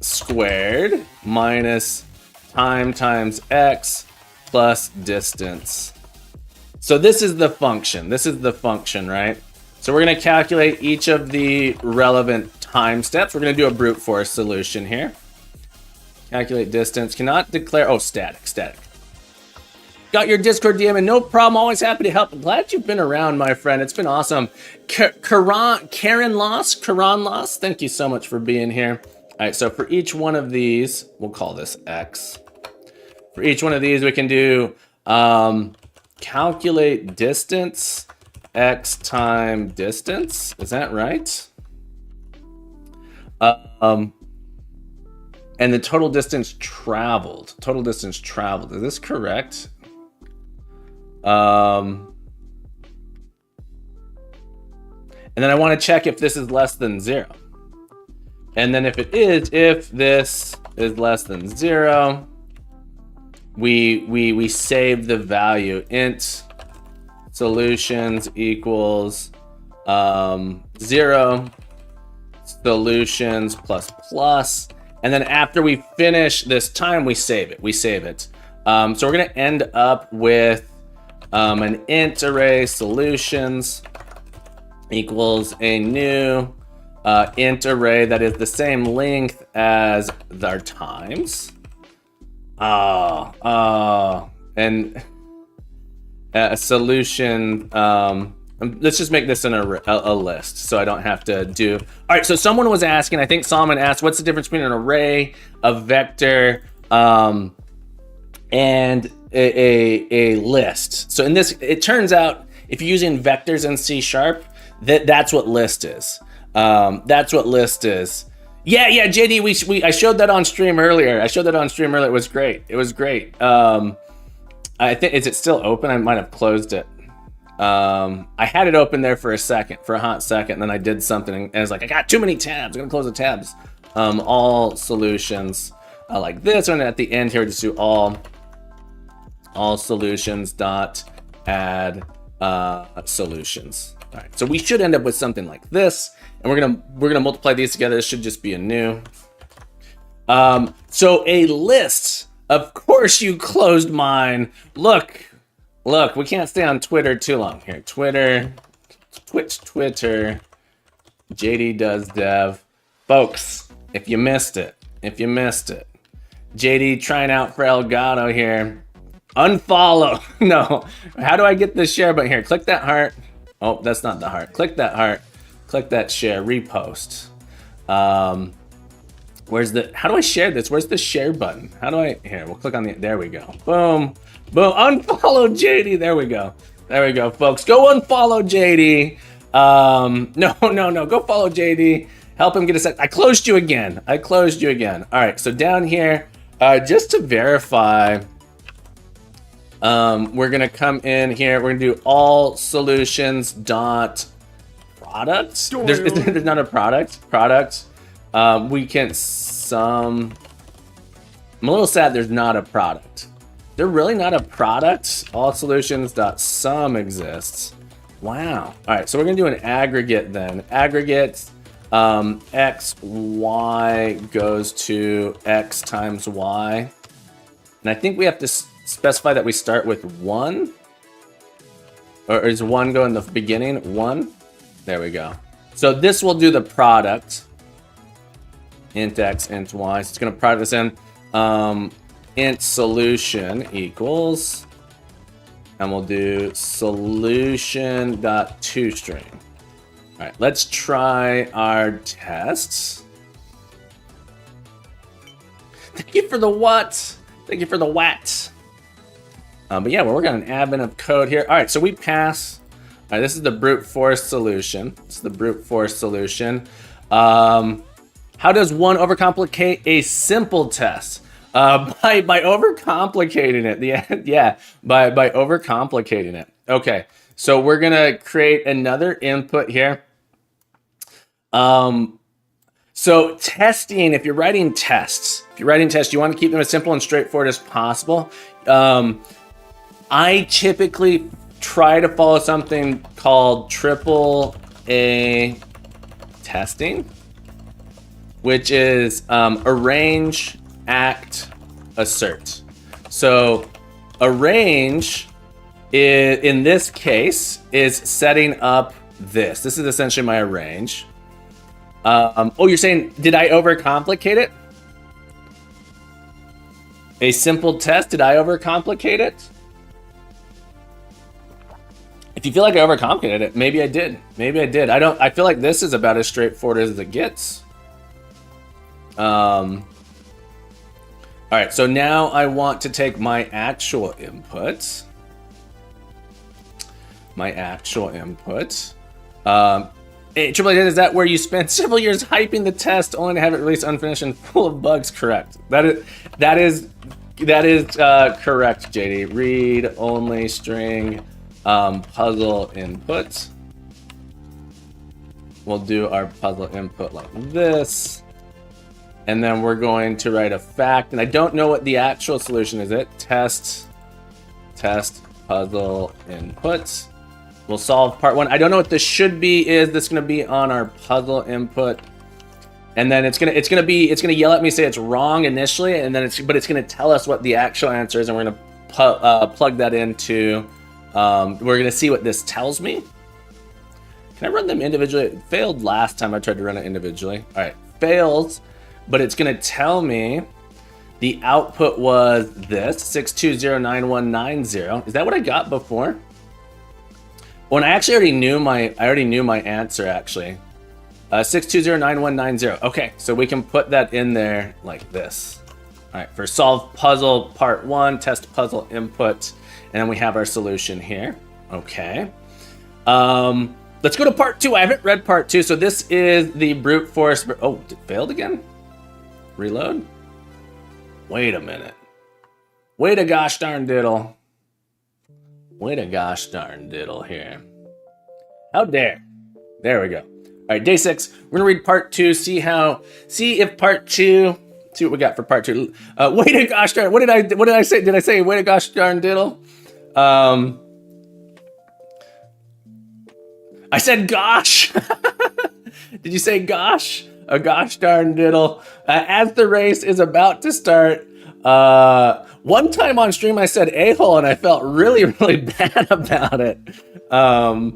A: squared minus time times x plus distance. So this is the function. This is the function, right? So we're going to calculate each of the relevant time steps. We're going to do a brute force solution here. Calculate distance. Cannot declare... Oh, static. Got your Discord DM and no problem. Always happy to help. I'm glad you've been around, my friend. It's been awesome. Karen Loss. Thank you so much for being here. All right, so for each one of these, we'll call this X. For each one of these, we can do calculate distance... x time distance, is that right? And the total distance traveled. Is this correct? And then I want to check if this is less than 0. And then if it is, if this is less than 0, we save the value. Int solutions equals 0 solutions plus, and then after we finish this time, we save it. So we're gonna end up with an int array solutions equals a new int array that is the same length as our times. And a solution, let's just make this in a list so I don't have to do. All right, so someone was asking, I think Solomon asked, what's the difference between an array, a vector, and a list? So in this, it turns out if you're using vectors in C#, that's what list is. Yeah, JD, I showed that on stream earlier. It was great. I think, is it still open? I might have closed it. I had it open there for a hot second, and then I did something, and I was like, I got too many tabs. I'm gonna close the tabs. All solutions like this, and at the end here, just do all solutions dot add solutions. All right, so we should end up with something like this, and we're gonna multiply these together. This should just be a new. So a list. Of course you closed mine. Look, we can't stay on Twitter too long here. Twitter, JD does dev. Folks, if you missed it, JD trying out for Elgato here. Unfollow. No, how do I get the share button here? Click that heart. Oh, that's not the heart. Click that heart. Click that share, repost. How do I share this? Where's the share button? Here, we'll click on there we go. Boom, unfollow JD, there we go, folks. Go unfollow JD. No, go follow JD. Help him get a sec. I closed you again. All right, so down here, just to verify, we're gonna come in here, we're gonna do all solutions dot product. There's not a product. We can sum. I'm a little sad there's not a product. They're really not a product. All solutions dot sum exists. Wow. All right, so we're gonna do an aggregate then. Aggregate x, y goes to x times y. And I think we have to specify that we start with 1. Or is 1 go in the beginning? 1. There we go. So this will do the product. Int x, int y. So it's going to product this in. Int solution equals and we'll do solution.toString. All right, let's try our tests. Thank you for the what? Thank you for the what? But yeah, we're working on an admin of code here. All right, so we pass. All right, this is the brute force solution. This is the brute force solution. How does one overcomplicate a simple test? By overcomplicating it. Yeah, by overcomplicating it. Okay, so we're gonna create another input here. So testing, if you're writing tests, you want to keep them as simple and straightforward as possible. I typically try to follow something called AAA testing, which is arrange, act, assert. So arrange in this case is setting up this. This is essentially my arrange. Oh, you're saying, did I overcomplicate it? A simple test, did I overcomplicate it? If you feel like I overcomplicated it, maybe I did. Maybe I did. I feel like this is about as straightforward as it gets. All right, so now I want to take my actual inputs. Triple A, is that where you spent several years hyping the test only to have it released unfinished and full of bugs? Correct. That is correct, JD. Read only string puzzle input. We'll do our puzzle input like this. And then we're going to write a fact. And I don't know what the actual solution is. Test puzzle input. We'll solve part one. I don't know what this should be. Is this going to be on our puzzle input? And then it's gonna yell at me, say it's wrong initially, and then it's gonna tell us what the actual answer is, and we're gonna plug that into. We're gonna see what this tells me. Can I run them individually? It failed last time I tried to run it individually. All right, fails, but it's gonna tell me the output was this 6209190. Is that what I got before? When I actually already knew my answer actually. 6209190. Okay, so we can put that in there like this. All right, for solve puzzle part one, test puzzle input, and then we have our solution here. Okay. Let's go to part two. I haven't read part two, so this is the brute force. Oh, it failed again? Reload? Wait a minute. Wait a gosh darn diddle. Wait a gosh darn diddle here. How dare. There we go. All right, day 6. We're gonna read part 2. See if part 2. See what we got for part 2. Wait a gosh darn. What did I say? Did I say wait a gosh darn diddle? I said gosh. Did you say gosh? A gosh darn diddle. As the race is about to start. One time on stream I said a-hole and I felt really, really bad about it. But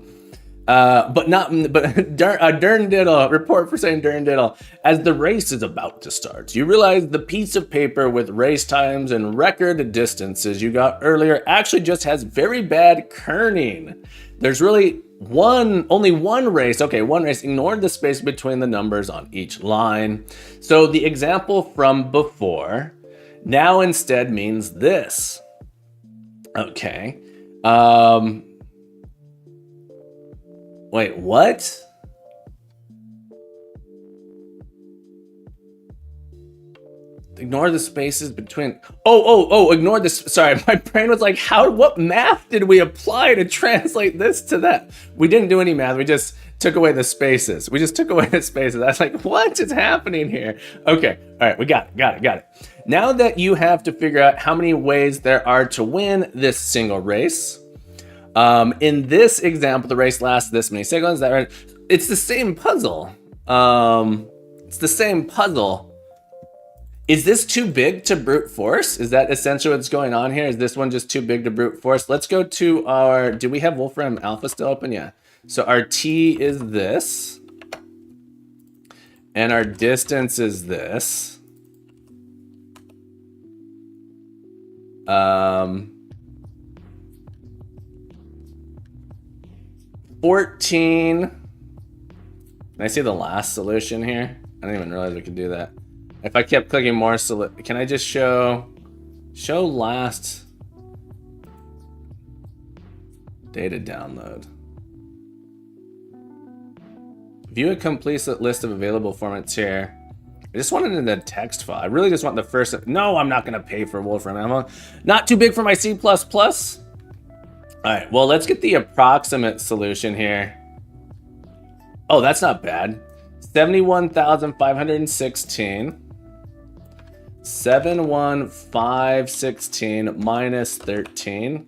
A: darn diddle, report for saying darn diddle. As the race is about to start, you realize the piece of paper with race times and record distances you got earlier actually just has very bad kerning. There's really only one race. Okay, one race. Ignore the space between the numbers on each line. So the example from before now instead means this. Okay. Wait, what? Ignore the spaces between. Oh, ignore this. Sorry, my brain was like, what math did we apply to translate this to that? We didn't do any math. We just took away the spaces. I was like, what is happening here? Okay. All right. We got it. Now that you have to figure out how many ways there are to win this single race. In this example, the race lasts this many seconds. Is that right? It's the same puzzle. Is this too big to brute force? Is that essentially what's going on here? Is this one just too big to brute force? Let's go to our, do we have Wolfram Alpha still open? Yeah. So our T is this. And our distance is this. 14. Can I see the last solution here? I didn't even realize we could do that. If I kept clicking more, can I just show last data download? View a complete list of available formats here. I just want it in the text file. I really just want the first. No, I'm not going to pay for Wolfram ammo. Not too big for my C++. All right, well, let's get the approximate solution here. Oh, that's not bad. 71,516. 71516 minus 13.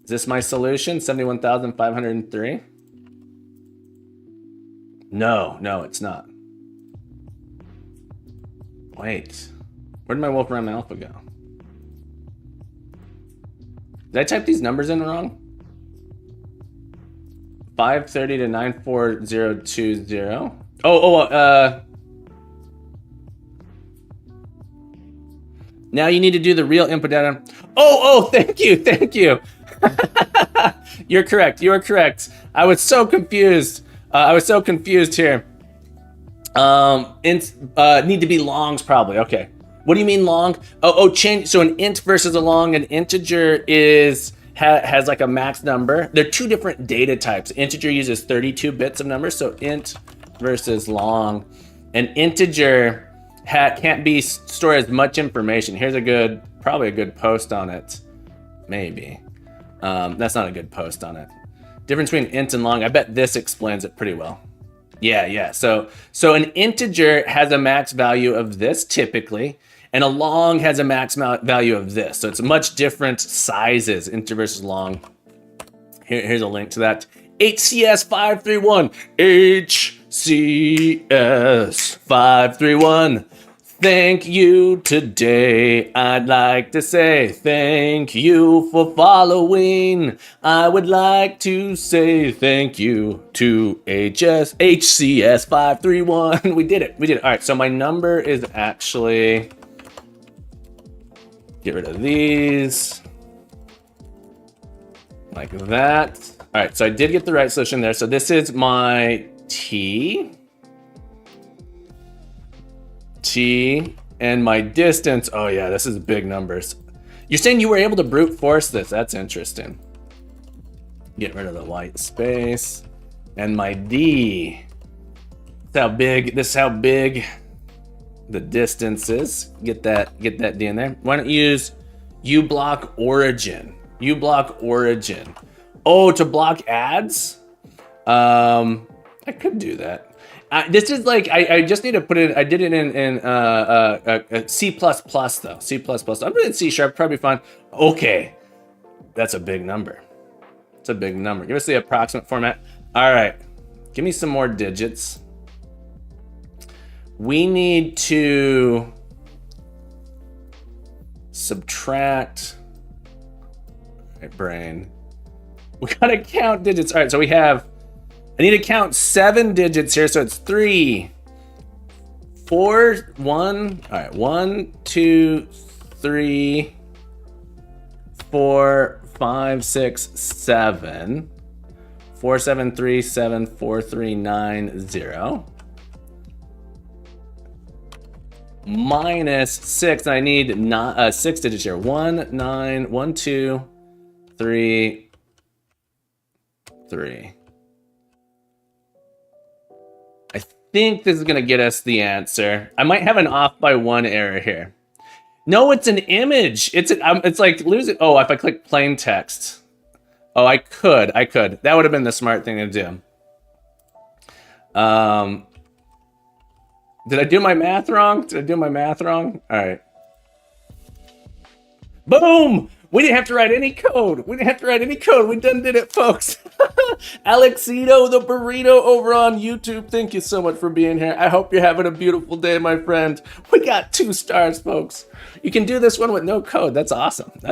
A: Is this my solution? 71,503? No, it's not. Wait, where did my Wolfram Alpha go? Did I type these numbers in wrong? 530 to 94020. Now you need to do the real input data. Oh, thank you. You're correct. I was so confused. Here. Need to be longs probably. Okay. What do you mean long? Change. So an int versus a long. An integer has like a max number. They're two different data types. Integer uses 32 bits of numbers. So int versus long. An integer can't be store as much information. Here's probably a good post on it. Maybe. That's not a good post on it. Difference between int and long. I bet this explains it pretty well. Yeah. So an integer has a max value of this typically, and a long has a max value of this. So it's much different sizes, integer versus long. Here's a link to that. HCS 531. HCS 531. Thank you today. I'd like to say thank you for following. I would like to say thank you to HCS 531. We did it. All right, so my number is actually, get rid of these. Like that. All right, so I did get the right solution there. So this is my T, and my distance. Oh yeah, this is big numbers. You're saying you were able to brute force this. That's interesting. Get rid of the white space. And my D. This is how big the distance is. Get that D in there. Why don't you use uBlock origin? uBlock origin. Oh, to block ads? I could do that. This is like, I just need to put it, I did it in C++ though, C++. I'm doing C#, probably fine. Okay, that's a big number. It's a big number. Give us the approximate format. All right, give me some more digits. We need to subtract, my brain. We gotta count digits. All right, so we have, I need to count 7 digits here, so it's 3, 4, 1. All right, 1, 2, 3, 4, 5, 6, 7. 4, 7, 3, 7, 4, 3, 9, 0. Minus 6. I need 6 digits here. 1, 9, 1, 2, 3, 3. I think this is gonna get us the answer. I might have an off by 1 error here. No, it's an image. It's like losing. Oh, if I click plain text. Oh, I could. That would have been the smart thing to do. Did I do my math wrong? All right. Boom! We didn't have to write any code. We done did it, folks. Alexito the Burrito over on YouTube. Thank you so much for being here. I hope you're having a beautiful day, my friend. We got 2 stars, folks. You can do this one with no code. That's awesome. You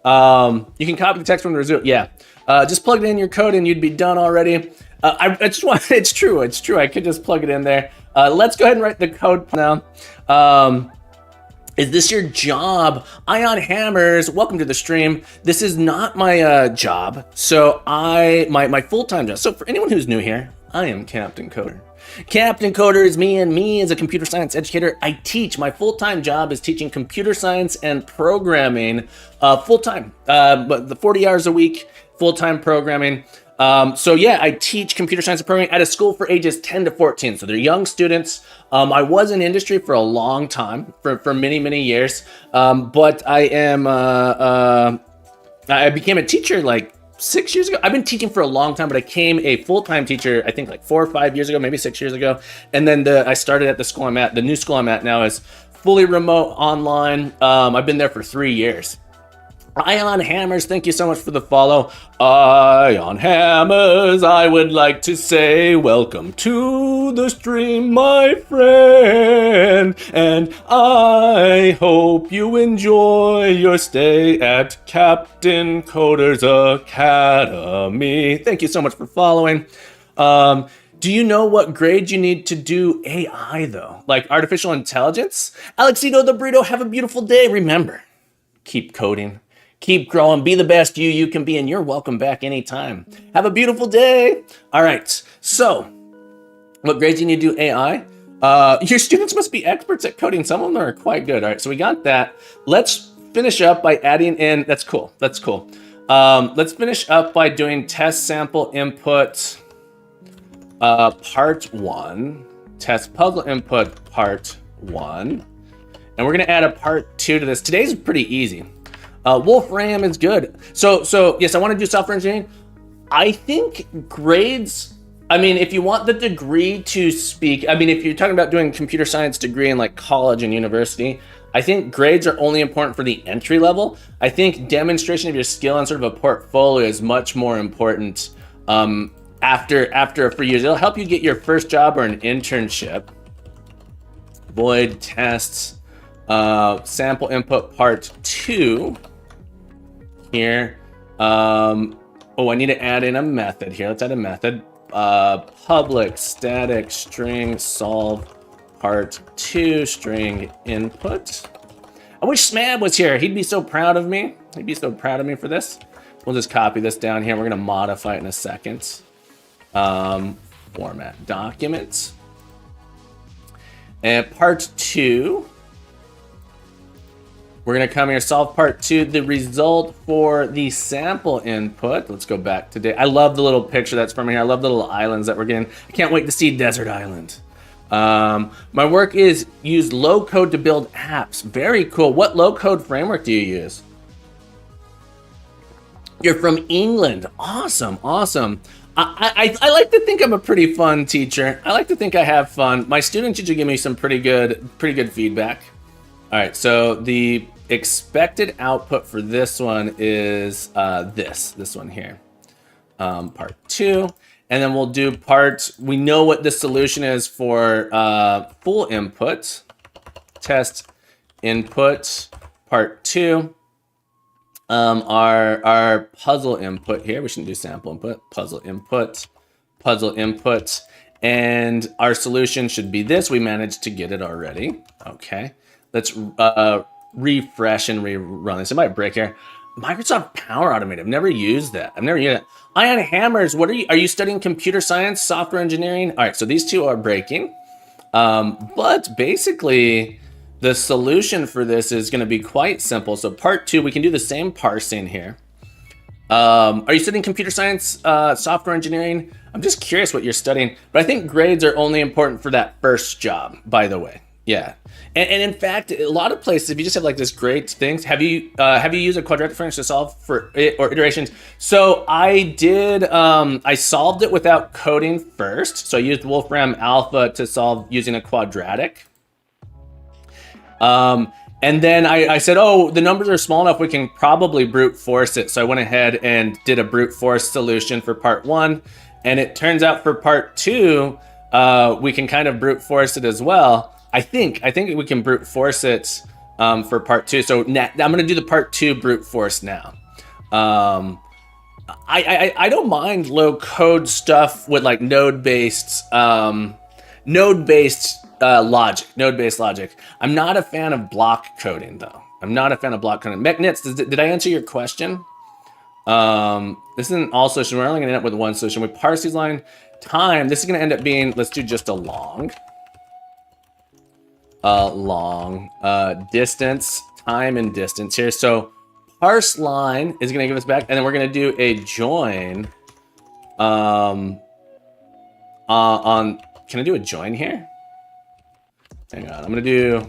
A: can copy the text from the result. Yeah. Just plug it in your code and you'd be done already. I just want, it's true. I could just plug it in there. Let's go ahead and write the code now. Is this your job? Ion Hammers, welcome to the stream. This is not my job. So my full-time job. So for anyone who's new here, I am Captain Coder. Captain Coder is me, and me as a computer science educator, I teach. My full-time job is teaching computer science and programming full-time, but the 40 hours a week, full-time programming. So yeah, I teach computer science and programming at a school for ages 10 to 14. So they're young students. I was in industry for a long time, for many, many years. But I am, I became a teacher like 6 years ago. I've been teaching for a long time, but I became a full-time teacher, I think like 4 or 5 years ago, maybe 6 years ago. And then I started at the school I'm at. The new school I'm at now is fully remote online. I've been there for 3 years. Ion Hammers, thank you so much for the follow. Ion Hammers, I would like to say welcome to the stream, my friend. And I hope you enjoy your stay at Captain Coder's Academy. Thank you so much for following. Do you know what grade you need to do AI though? Like artificial intelligence? Alexito the Burrito, have a beautiful day. Remember, keep coding. Keep growing, be the best you can be, and you're welcome back anytime. Have a beautiful day. All right, so what grades do you need to do AI? Your students must be experts at coding. Some of them are quite good. All right, so we got that. Let's finish up by adding in, that's cool. Let's finish up by doing test sample input part 1, test puzzle input part 1, and we're gonna add a part 2 to this. Today's pretty easy. Wolfram is good. So yes, I want to do software engineering. I think grades, I mean, if you want the degree to speak, I mean, if you're talking about doing computer science degree in like college and university, I think grades are only important for the entry level. I think demonstration of your skill and sort of a portfolio is much more important after a few years. It'll help you get your first job or an internship. Void tests, sample input part 2. Here, I need to add in a method here. Let's add a method. Public static string solve part 2 string input. I wish Smab was here. He'd be so proud of me. He'd be so proud of me for this. We'll just copy this down here. We're gonna modify it in a second. Format documents. And part 2. We're gonna come here, solve part 2, the result for the sample input. Let's go back today. I love the little picture that's from here. I love the little islands that we're getting. I can't wait to see Desert Island. My work is use low code to build apps. Very cool. What low code framework do you use? You're from England. Awesome. I like to think I'm a pretty fun teacher. I like to think I have fun. My students usually give me some pretty good feedback. All right, so the expected output for this one is this one here, part 2, and then we'll do we know what the solution is for full input, test input, part 2, our puzzle input here, we shouldn't do sample input, puzzle input, and our solution should be this. We managed to get it already, okay. Let's refresh and rerun this. It might break here. Microsoft Power Automate. I've never used that. Ion Hammers, are you studying computer science, software engineering? All right, so these two are breaking. But basically, the solution for this is going to be quite simple. So part 2, we can do the same parsing here. Are you studying computer science, software engineering? I'm just curious what you're studying. But I think grades are only important for that first job, by the way. Yeah, and in fact, a lot of places, if you just have like this great things, have you used a quadratic function to solve for it or iterations? So I did, I solved it without coding first. So I used Wolfram Alpha to solve using a quadratic. And then I said, oh, the numbers are small enough, we can probably brute force it. So I went ahead and did a brute force solution for part 1. And it turns out for part 2, we can kind of brute force it as well. I think we can brute force it for part 2. So I'm going to do the part 2 brute force now. I don't mind low code stuff with like node-based Logic, node-based logic. I'm not a fan of block coding, though. I'm not a fan of block coding. MechNits, did I answer your question? This isn't all solution. We're only going to end up with one solution. We parse these line time. This is going to end up being, let's do just a long. Distance, time and distance here. So parse line is going to give us back, and then we're going to do a join on, can I do a join here? Hang on, I'm going to do,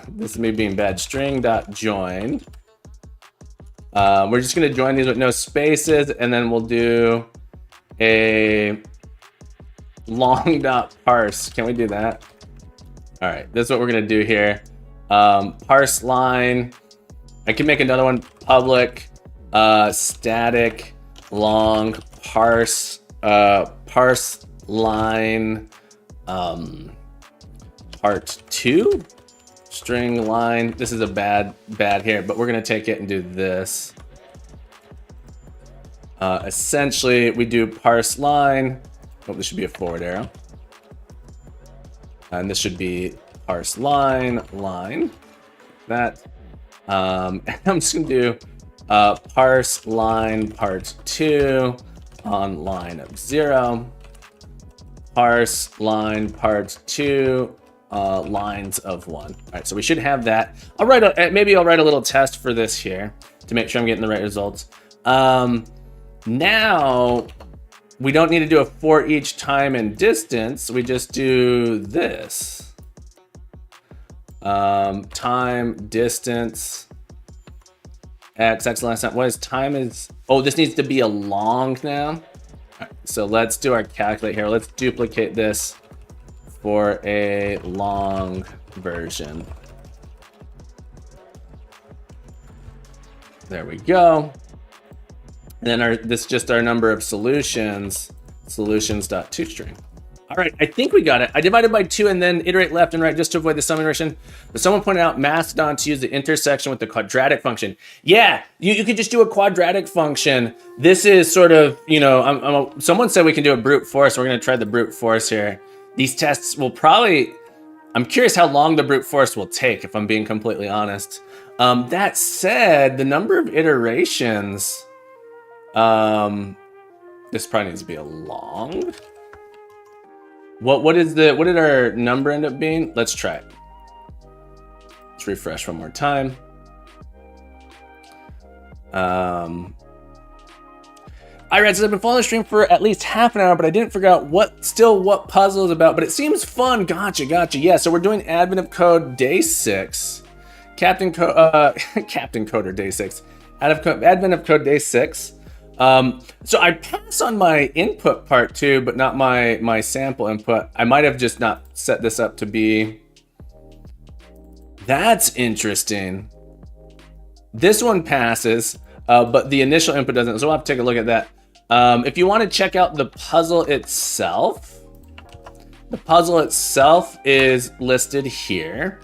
A: this is me being bad, string.join. We're just going to join these with no spaces, and then we'll do a long.parse. Can we do that? All right, this is what we're going to do here. Parse line. I can make another one public, static, long, parse, parse line, part 2. String line. This is a bad here, but we're going to take it and do this. Essentially, we do parse line. Oh, this should be a forward arrow. And this should be parse line. That. And I'm just going to do parse line part 2 on line of 0. Parse line part 2. Lines of 1. All right, so we should have that. I'll write maybe I'll write a little test for this here to make sure I'm getting the right results. Now we don't need to do a for each time and distance. We just do this. Time, distance, x last time. What is time is? Oh, this needs to be a long now. All right, so let's do our calculate here. Let's duplicate this for a long version. There we go. And then this is just our number of solutions, solutions.toString. All right, I think we got it. I divided by 2 and then iterate left and right just to avoid the summing iteration. But someone pointed out Mastodon to use the intersection with the quadratic function. Yeah, you could just do a quadratic function. This is sort of, you know, someone said we can do a brute force. We're going to try the brute force here. These tests will probably, I'm curious how long the brute force will take, if I'm being completely honest. That said, the number of iterations, this probably needs to be a long. What did our number end up being? Let's try it. Let's refresh one more time. Irad says, I've been following the stream for at least half an hour, but I didn't figure out what puzzle is about, but it seems fun. Gotcha. Yeah, so we're doing Advent of Code Day 6. Captain Coder Day 6. Advent of Code Day 6. So I pass on my input part too, but not my sample input. I might have just not set this up to be. That's interesting. This one passes, but the initial input doesn't, so we'll have to take a look at that. If you want to check out the puzzle itself, is listed here.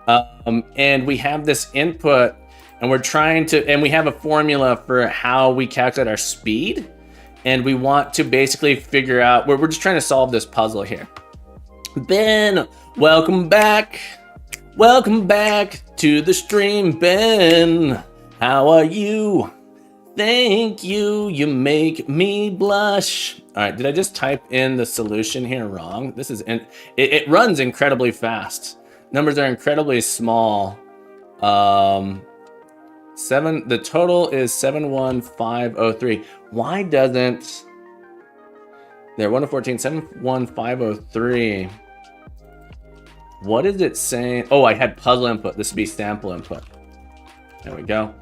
A: And we have this input, and we're trying to, and we have a formula for how we calculate our speed. And we want to basically figure out, we're just trying to solve this puzzle here. Ben, welcome back. Welcome back to the stream, Ben. How are you? Thank you. You make me blush. All right, did I just type in the solution here wrong? This is, it runs incredibly fast. Numbers are incredibly small. The total is 71503. Why doesn't, there, 1 to 14, 71503. What is it saying? Oh, I had puzzle input. This would be sample input. There we go.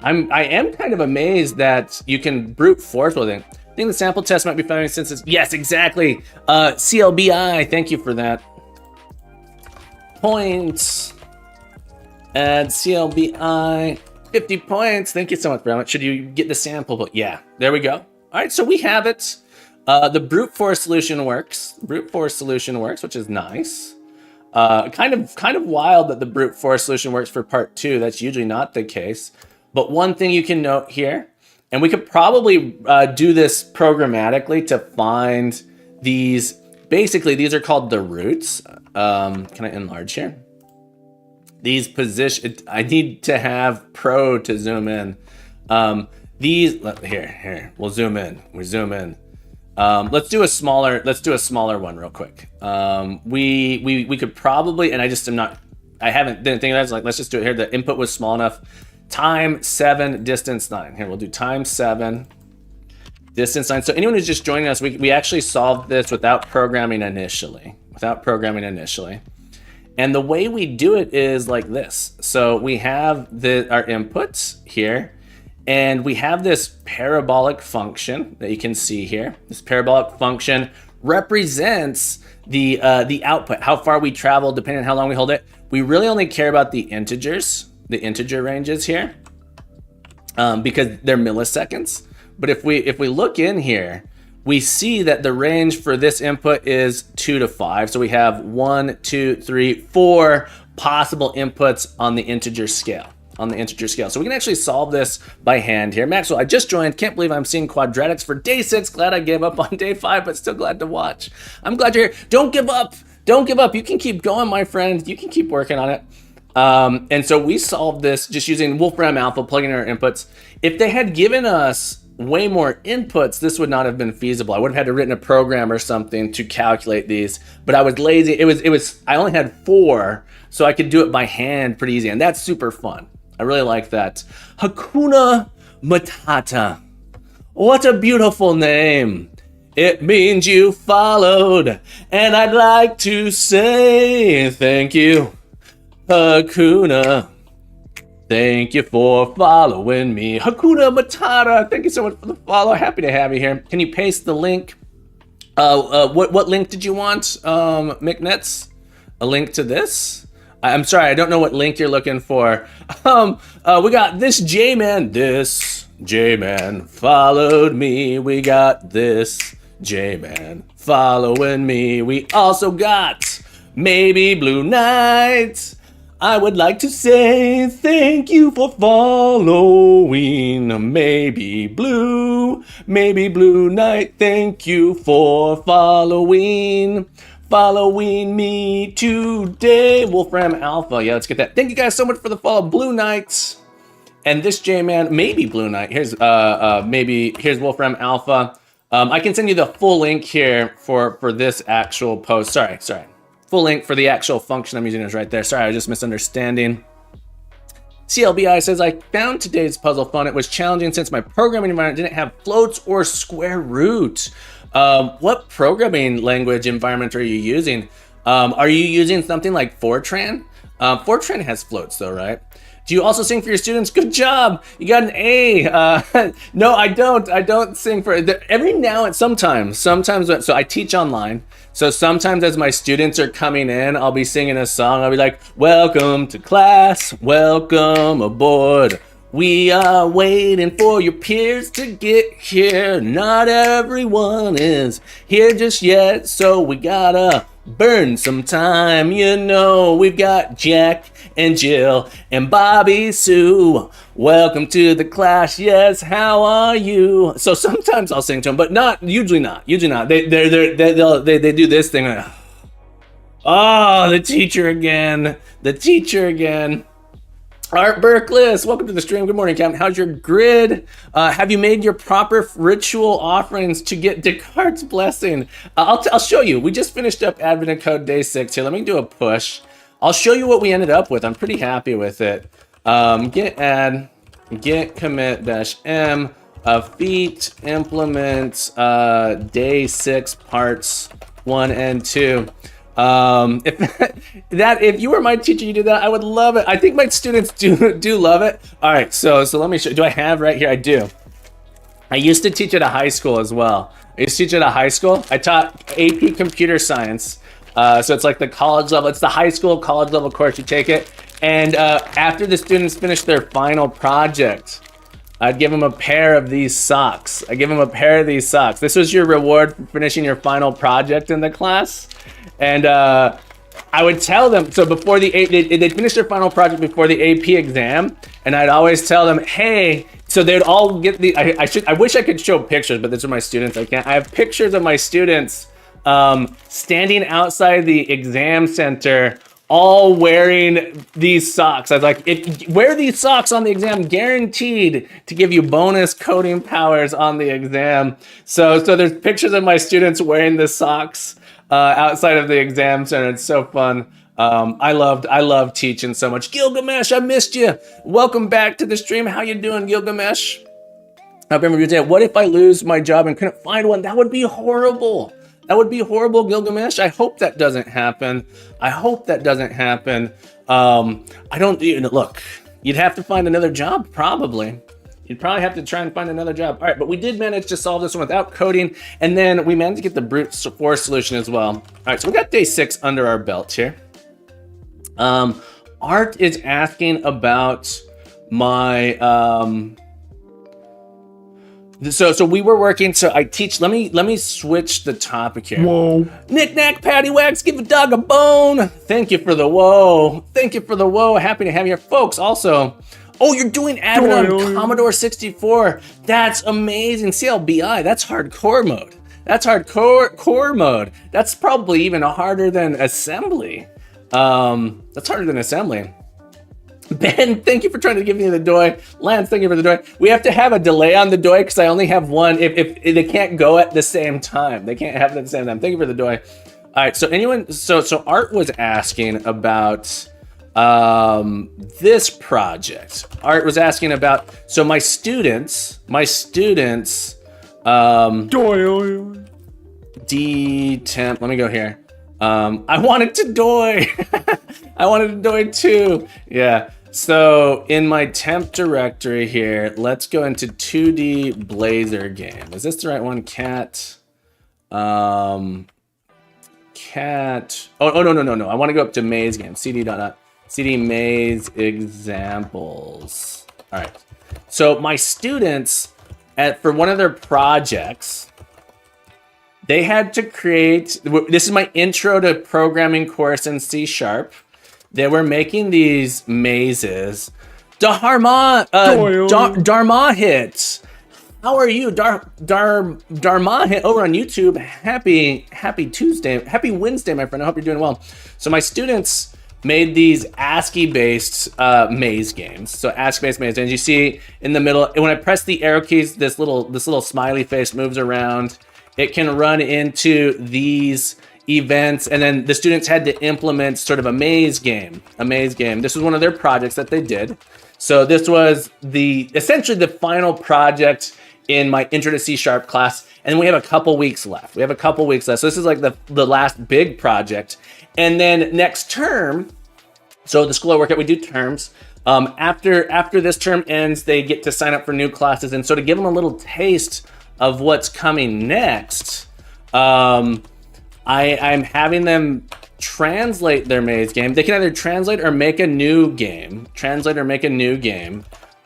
A: I am kind of amazed that you can brute force with it. I think the sample test might be finding since it's, yes, exactly. CLBI, thank you for that. Points. Add CLBI, 50 points. Thank you so much, Brown. Should you get the sample? But yeah, there we go. All right, so we have it. The brute force solution works. Brute force solution works, which is nice. Kind of wild that the brute force solution works for part 2. That's usually not the case. But one thing you can note here, and we could probably do this programmatically to find these basically these are called the roots. Can I enlarge here? These position, I need to have Pro to zoom in. Here, we'll zoom in. We zoom in. Let's do a smaller one real quick. We could probably, and I just am not, didn't think of that. Like, let's just do it here. The input was small enough. Time 7, distance 9. Here, we'll do time 7, distance 9. So anyone who's just joining us, we actually solved this without programming initially. And the way we do it is like this. So we have our inputs here, and we have this parabolic function that you can see here. This parabolic function represents the output, how far we travel, depending on how long we hold it. We really only care about the integers, the integer ranges here, because they're milliseconds. But if we look in here, we see that the range for this input is 2 to 5. So we have 1, 2, 3, 4 possible inputs on the integer scale. So we can actually solve this by hand here. Maxwell, I just joined. Can't believe I'm seeing quadratics for day 6. Glad I gave up on day 5, but still glad to watch. I'm glad you're here. Don't give up. You can keep going, my friend. You can keep working on it. And so we solved this just using Wolfram Alpha, plugging in our inputs. If they had given us way more inputs, this would not have been feasible. I would have had to written a program or something to calculate these, but I was lazy. I only had 4, so I could do it by hand pretty easy, and that's super fun. I really like that. Hakuna Matata. What a beautiful name. It means you followed, and I'd like to say thank you, Hakuna. Thank you for following me. Hakuna Matata. Thank you so much for the follow. Happy to have you here. Can you paste the link? What link did you want, McNets? A link to this? I'm sorry, I don't know what link you're looking for. We got this J-Man. This J-Man followed me. We got this J-Man following me. We also got Maybe Blue Night. I would like to say thank you for following Maybe Blue Night. Thank you for following me today. Wolfram Alpha. Yeah, let's get that. Thank you guys so much for the follow. Blue Knights and this J-Man, maybe Blue Knight. Here's Wolfram Alpha. I can send you the full link here for this actual post. Sorry. Full link for the actual function I'm using is right there. Sorry, I was just misunderstanding. CLBI says, I found today's puzzle fun. It was challenging since my programming environment didn't have floats or square root. What programming language environment are you using? Are you using something like Fortran? Fortran has floats though, right? Do you also sing for your students? Good job. You got an A. No, I don't. I don't sing for every now and sometimes. So I teach online. So sometimes as my students are coming in, I'll be singing a song. I'll be like, welcome to class. Welcome aboard. We are waiting for your peers to get here. Not everyone is here just yet, so we gotta burn some time. You know, we've got Jack and Jill and Bobby Sue. Welcome to the class. Yes, how are you? So sometimes I'll sing to them, but usually not. They do this thing. Oh, the teacher again. Art Burkless, welcome to the stream. Good morning, Captain. How's your grid? Have you made your proper ritual offerings to get Descartes' blessing? I'll show you. We just finished up Advent Code Day 6 here. Let me do a push. I'll show you what we ended up with. I'm pretty happy with it. Git add, git commit -m, feat implement day 6 parts 1 and 2. If you were my teacher, you did that, I would love it. I think my students do love it. All right, so let me show. Do I have right here? I do. I used to teach at a high school as well. I taught AP Computer Science. So it's like the college level. It's the high school, college level course. You take it, and after the students finish their final project, I'd give them a pair of these socks. This was your reward for finishing your final project in the class. And I would tell them, so before they'd finish their final project before the AP exam, and I'd always tell them, hey, so they'd all get I wish I could show pictures, but these are my students, I can't. I have pictures of my students standing outside the exam center, all wearing these socks. I was like, wear these socks on the exam, guaranteed to give you bonus coding powers on the exam. So there's pictures of my students wearing the socks outside of the exam center. It's so fun. I love teaching so much. Gilgamesh, I missed you. Welcome back to the stream. How you doing, Gilgamesh? Hope everyone's doing. What if I lose my job and couldn't find one? That would be horrible. That would be horrible, Gilgamesh. I hope that doesn't happen. I don't look. You'd have to find another job, probably. You'd probably have to try and find another job. All right, but we did manage to solve this one without coding, and then we managed to get the brute force solution as well. All right, so we got day 6 under our belt here. Art is asking about my So we were working. So I teach. Let me switch the topic here.
C: Whoa.
A: Knick knack, paddywhacks, give a dog a bone. Thank you for the whoa. Thank you for the whoa. Happy to have you here, folks. Also, oh, you're doing Avid on Commodore 64. That's amazing. CLBI. That's hardcore mode. That's hardcore mode. That's probably even harder than assembly. That's harder than assembly. Ben, thank you for trying to give me the doi. Lance, thank you for the doi. We have to have a delay on the doi because I only have one. If they can't go at the same time, they can't have it at the same time. Thank you for the doi. All right. So Art was asking about this project. Art was asking about. So my students. D-temp. Let me go here. I wanted to doi. I wanted to doi too. Yeah. So in my temp directory here, let's go into 2D Blazor game. Is this the right one? Cat. Oh no. I want to go up to maze game. CD maze examples. All right. So my students for one of their projects, they had to create, this is my intro to programming course in C#. They were making these mazes. Dharma hits. How are you? Dharma hit over on YouTube. Happy Tuesday. Happy Wednesday, my friend. I hope you're doing well. So my students made these ASCII-based maze games. So ASCII-based maze games. You see in the middle, when I press the arrow keys, this little smiley face moves around. It can run into these events, and then the students had to implement sort of a maze game. This was one of their projects that they did. So this was essentially the final project in my Intro to C# class, and we have a couple weeks left. So this is like the last big project. And then next term, so the school I work at, we do terms. After this term ends, they get to sign up for new classes. And so to give them a little taste of what's coming next, I'm having them translate their maze game. They can either translate or make a new game.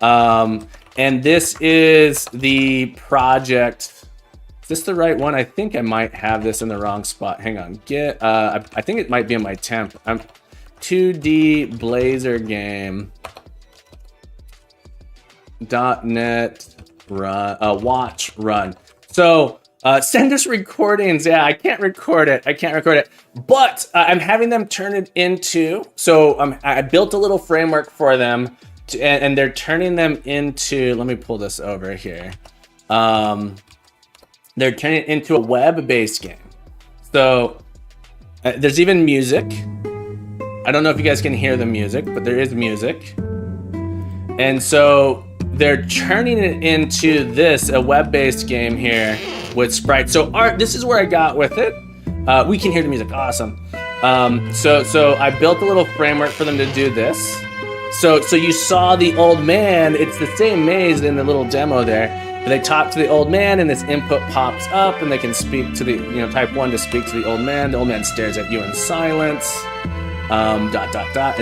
A: And this is the project. Is this the right one? I think I might have this in the wrong spot. Hang on. I think it might be in my temp. 2D Blazor game. .net watch run. So send us recordings. Yeah, I can't record it. But I'm having them turn it into. So I built a little framework for them, and they're turning them into. Let me pull this over here. They're turning it into a web-based game. So there's even music. I don't know if you guys can hear the music, but there is music. And so they're turning it into a web-based game here with sprites. So Art, this is where I got with it. We can hear the music, awesome. So I built a little framework for them to do this. So you saw the old man, it's the same maze in the little demo there. But they talk to the old man and this input pops up and they can speak to type 1 to speak to the old man. The old man stares at you in silence. And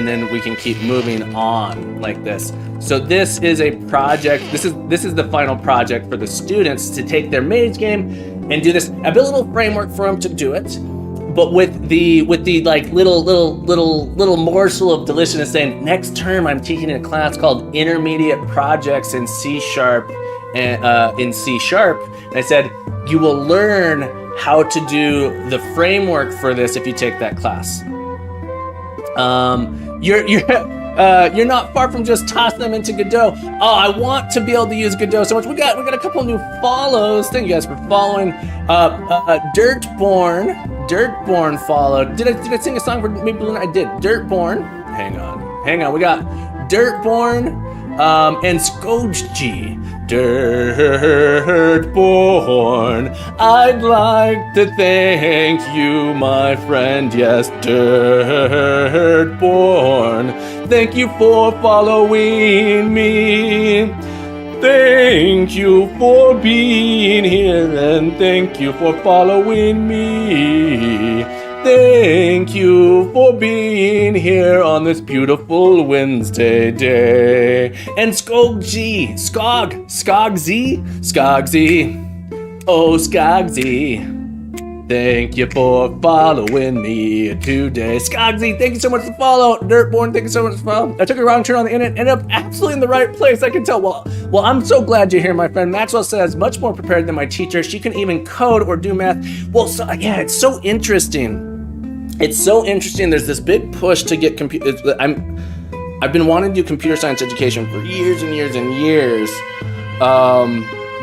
A: then we can keep moving on like this. So this is a project. This is the final project for the students to take their maze game and do this. I built a little framework for them to do it, but with the like little morsel of deliciousness saying next term I'm teaching a class called Intermediate Projects in C#. And I said you will learn how to do the framework for this if you take that class. You're not far from just tossing them into Godot. Oh, I want to be able to use Godot so much. We got a couple new follows. Thank you guys for following. Dirtborn followed. Did I sing a song for Maybe Balloon? I did. Dirtborn. Hang on. We got Dirtborn and Skojg. Dirtborn, I'd like to thank you, my friend. Yes, Dirtborn. Thank you for following me. Thank you for being here, and thank you for following me. Thank you for being here on this beautiful Wednesday day. And Skogzy, oh Skogzy. Thank you for following me today. Skogzy, thank you so much for follow. Dirtborn, thank you so much for follow. I took a wrong turn on the internet, ended up absolutely in the right place, I can tell. Well, I'm so glad you're here, my friend. Maxwell says, much more prepared than my teacher. She can even code or do math. Well, so, yeah, it's so interesting. It's so interesting. There's this big push to get I've been wanting to do computer science education for years and years and years,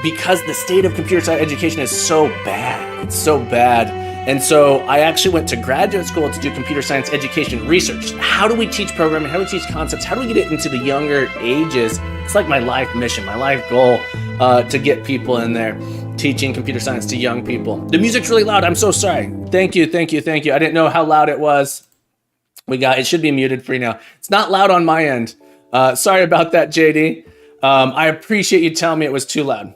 A: because the state of computer science education is so bad. It's so bad. And so I actually went to graduate school to do computer science education research. How do we teach programming? How do we teach concepts? How do we get it into the younger ages? It's like my life mission, my life goal, to get people in there teaching computer science to young people. The music's really loud. I'm so sorry. Thank you. I didn't know how loud it was. It should be muted for you now. It's not loud on my end. Sorry about that, JD. I appreciate you telling me it was too loud.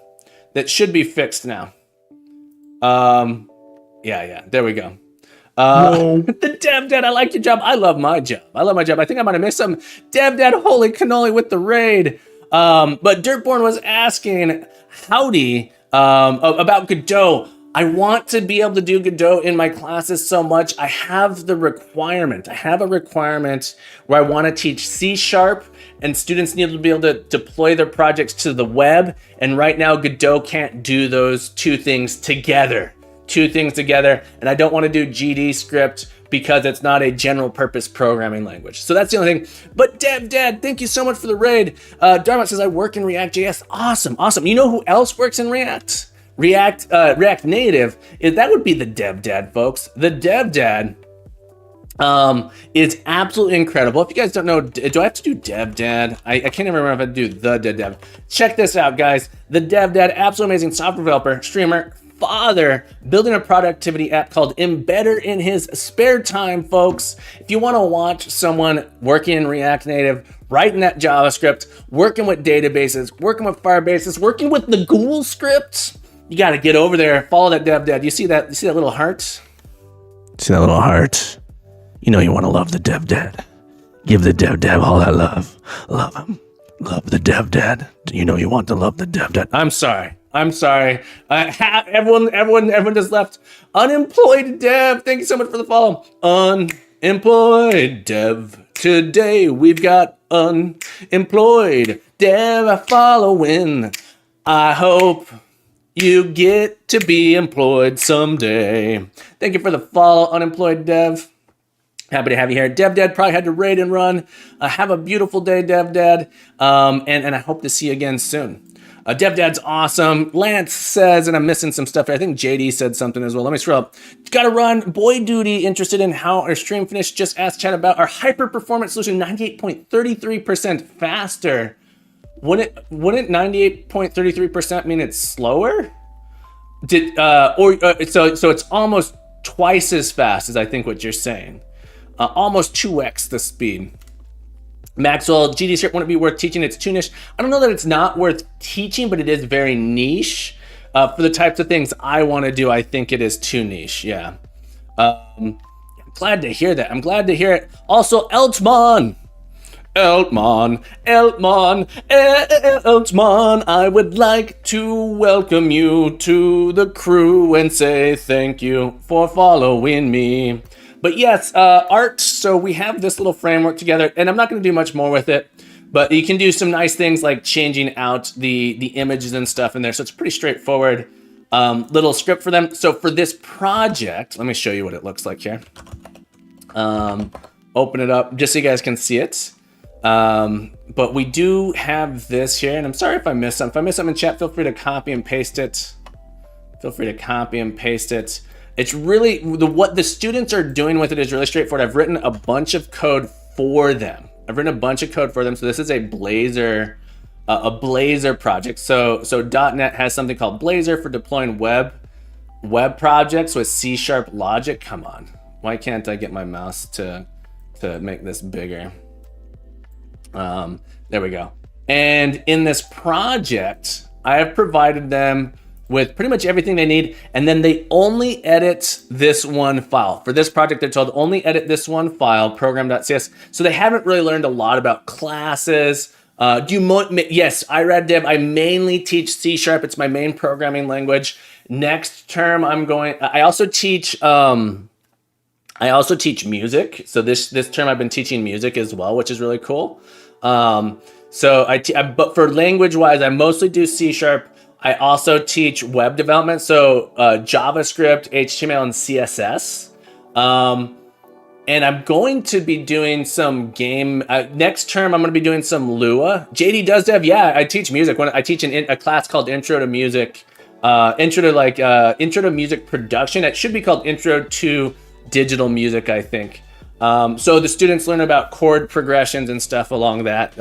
A: That should be fixed now. Yeah, there we go. The Dev Dad, I like your job. I love my job. I think I might have missed some. Dev Dad, holy cannoli with the raid. But Dirtborn was asking, howdy, about Godot. I want to be able to do Godot in my classes so much. I have a requirement where I want to teach C#, and students need to be able to deploy their projects to the web. And right now, Godot can't do those two things together. And I don't want to do GD script because it's not a general purpose programming language. So that's the only thing. But Dev Dad, thank you so much for the raid. Darmot says, I work in React.js. Awesome. You know who else works in React? React Native. That would be the Dev Dad, folks. The Dev Dad is absolutely incredible. If you guys don't know, do I have to do Dev Dad? I can't even remember if I do the Dev Dad. Check this out, guys. The Dev Dad, absolutely amazing software developer, streamer, father, building a productivity app called Embedder in his spare time, folks. If you want to watch someone working in React Native, writing that JavaScript, working with databases, working with Firebases, working with the Ghoul script, you got to get over there, follow that Dev Dad. You see that little heart? See that little heart? You know you want to love the Dev Dad. Give the Dev Dad all that love. Love him. Love the Dev Dad. You know you want to love the Dev Dad. I'm sorry. Everyone just left. Unemployed Dev. Thank you so much for the follow. Unemployed Dev. Today we've got unemployed Dev following. I hope you get to be employed someday. Thank you for the follow, Unemployed Dev. Happy to have you here. Dev Dad probably had to raid and run. Have a beautiful day, Dev Dad. And I hope to see you again soon. Dev Dad's awesome. Lance says, and I'm missing some stuff here. I think JD said something as well. Let me scroll up. Gotta run. Boy Duty interested in how our stream finished. Just asked chat about our hyper performance solution, 98.33% faster. Wouldn't 98.33% mean it's slower? So it's almost twice as fast as I think what you're saying. Almost 2x the speed. Maxwell, GD script wouldn't be worth teaching. It's too niche. I don't know that it's not worth teaching, but it is very niche. For the types of things I want to do, I think it is too niche. Yeah. I'm glad to hear that. I'm glad to hear it. Also, Eltman, I would like to welcome you to the crew and say thank you for following me. But yes, art, so we have this little framework together, and I'm not going to do much more with it, but you can do some nice things like changing out the images and stuff in there, so it's pretty straightforward. little script for them. So for this project, let me show you what it looks like here. Open it up just so you guys can see it. But we do have this here, and I'm sorry if I missed something. If I missed something in chat, feel free to copy and paste it. Feel free to copy and paste it. It's really, what the students are doing with it is really straightforward. I've written a bunch of code for them. So this is a Blazor project. So .NET has something called Blazor for deploying web projects with C# logic. Come on, why can't I get my mouse to make this bigger? There we go. And in this project, I have provided them with pretty much everything they need, and then they only edit this one file. For this project, they're told only edit this one file, program.cs. So they haven't really learned a lot about classes. Yes, IRAD-Dev, I mainly teach C#. It's my main programming language. Next term, I also teach music. So this term I've been teaching music as well, which is really cool. But for language-wise, I mostly do C#. I also teach web development, so JavaScript, HTML, and CSS. And I'm going to be doing some game, next term I'm going to be doing some Lua. JD does dev, yeah, I teach music. I teach a class called Intro to Music, Intro to Music Production. It should be called Intro to Digital Music, I think. So the students learn about chord progressions and stuff along that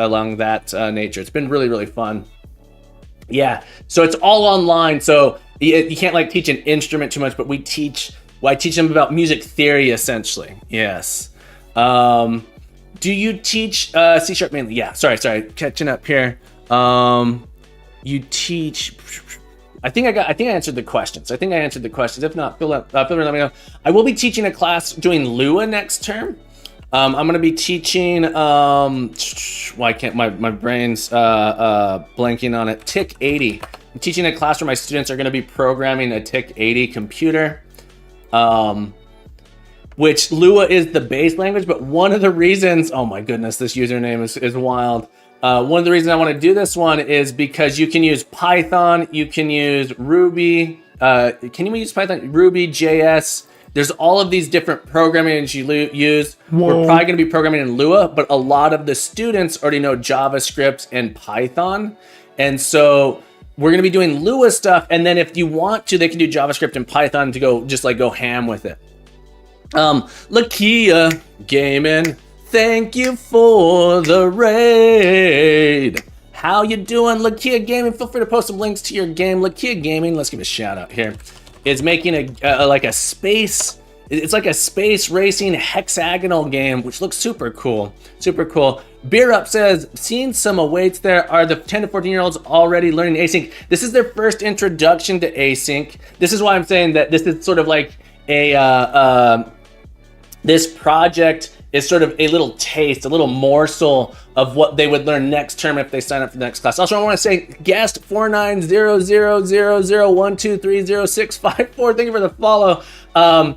A: nature. It's been really, really fun. Yeah, so it's all online, so you can't like teach an instrument too much, but I teach them about music theory essentially. Yes. Do you teach C# mainly? Yeah, sorry, catching up here. You teach, I think I answered the questions. If not, feel free to let me know. I will be teaching a class doing Lua next term. I'm going to be teaching, why can't my brain's blanking on it, TIC-80. I'm teaching a class where my students are going to be programming a TIC-80 computer, which Lua is the base language, but one of the reasons, oh my goodness, this username is wild. One of the reasons I want to do this one is because you can use Python, you can use Ruby, Ruby, JS. There's all of these different programming you use. Whoa. We're probably going to be programming in Lua, but a lot of the students already know JavaScript and Python. And so we're going to be doing Lua stuff. And then if you want to, they can do JavaScript and Python to go ham with it. Lakia Gaming, thank you for the raid. How you doing, Lakia Gaming? Feel free to post some links to your game. Lakia Gaming, let's give a shout out here, is making a space racing hexagonal game, which looks super cool. Beer Up says, seen some awaits there. Are the 10 to 14-year-olds already learning async? This is their first introduction to async. This is why I'm saying that this is sort of like this project is sort of a little taste, a little morsel of what they would learn next term if they sign up for the next class. Also, I want to say guest 490000123065 thank you for the follow. I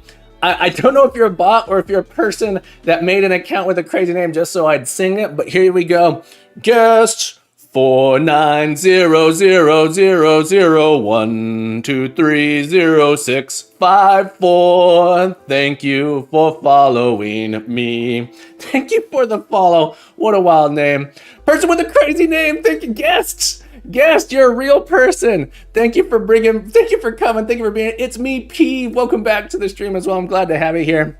A: don't know if you're a bot or if you're a person that made an account with a crazy name just so I'd sing it, but here we go. Guest 490000123065 thank you for following me. Thank you for the follow. What a wild name. Person with a crazy name. Thank you, guests. Guest, you're a real person. Thank you for coming. Thank you for being. It's me, P. Welcome back to the stream as well. I'm glad to have you here.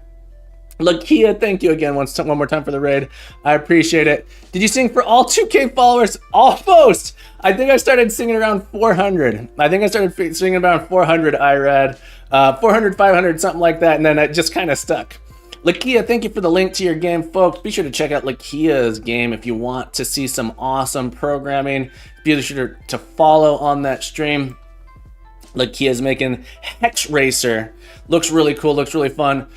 A: Lakia, thank you again one more time for the raid. I appreciate it. Did you sing for all 2K followers? Almost. I think I started singing around 400. I think I started singing around 400 IRAD, 400, 500, something like that, and then it just kind of stuck. Lakia, thank you for the link to your game, folks. Be sure to check out Lakia's game if you want to see some awesome programming. Be sure to follow on that stream. Lakia's making Hex Racer. Looks really cool, looks really fun.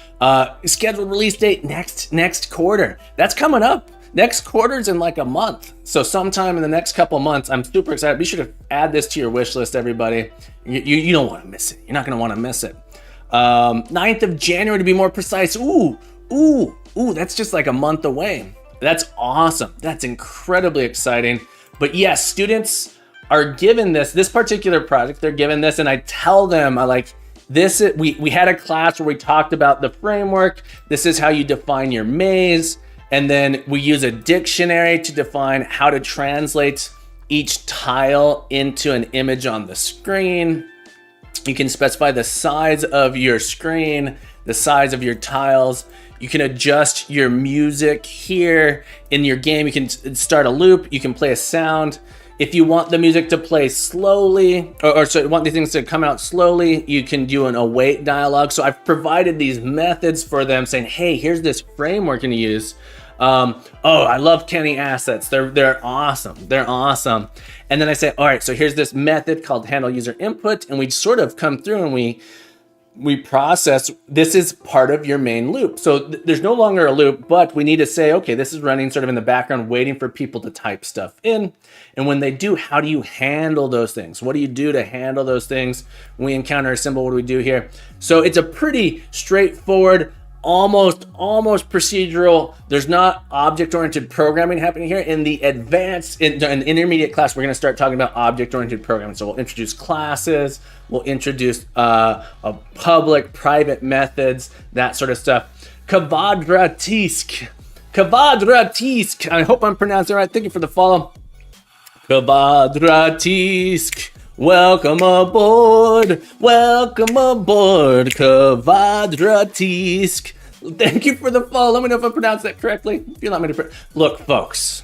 A: Scheduled release date next quarter. That's coming up. Next quarter's in like a month. So sometime in the next couple months, I'm super excited. Be sure to add this to your wish list, everybody. You don't want to miss it. You're not going to want to miss it. 9th of January to be more precise. Ooh, that's just like a month away. That's awesome. That's incredibly exciting. But yes, students are given this particular project. They're given this, and I tell them, I like this. We had a class where we talked about the framework. This is how you define your maze, and then we use a dictionary to define how to translate each tile into an image on the screen. You can specify the size of your screen, the size of your tiles. You can adjust your music here in your game. You can start a loop. You can play a sound. If you want the music to play slowly, or so you want these things to come out slowly, you can do an await dialogue. So I've provided these methods for them saying, hey, here's this framework you can use. Oh, I love Kenny assets. They're awesome. They're awesome. And then I say, all right, so here's this method called handle user input. And we sort of come through and we process, this is part of your main loop. So there's no longer a loop, but we need to say, okay, this is running sort of in the background, waiting for people to type stuff in. And when they do, how do you handle those things? What do you do to handle those things? When we encounter a symbol, what do we do here? So it's a pretty straightforward, almost procedural. There's not object-oriented programming happening here. In the advanced, in the intermediate class, we're going to start talking about object-oriented programming. So we'll introduce classes, we'll introduce a public, private methods, that sort of stuff. Kvadratisk. I hope I'm pronouncing it right. Thank you for the follow. Kvadratisk. Welcome aboard, Kvadratisk. Thank you for the follow. Let me know if I pronounced that correctly. If you want me to, look, folks,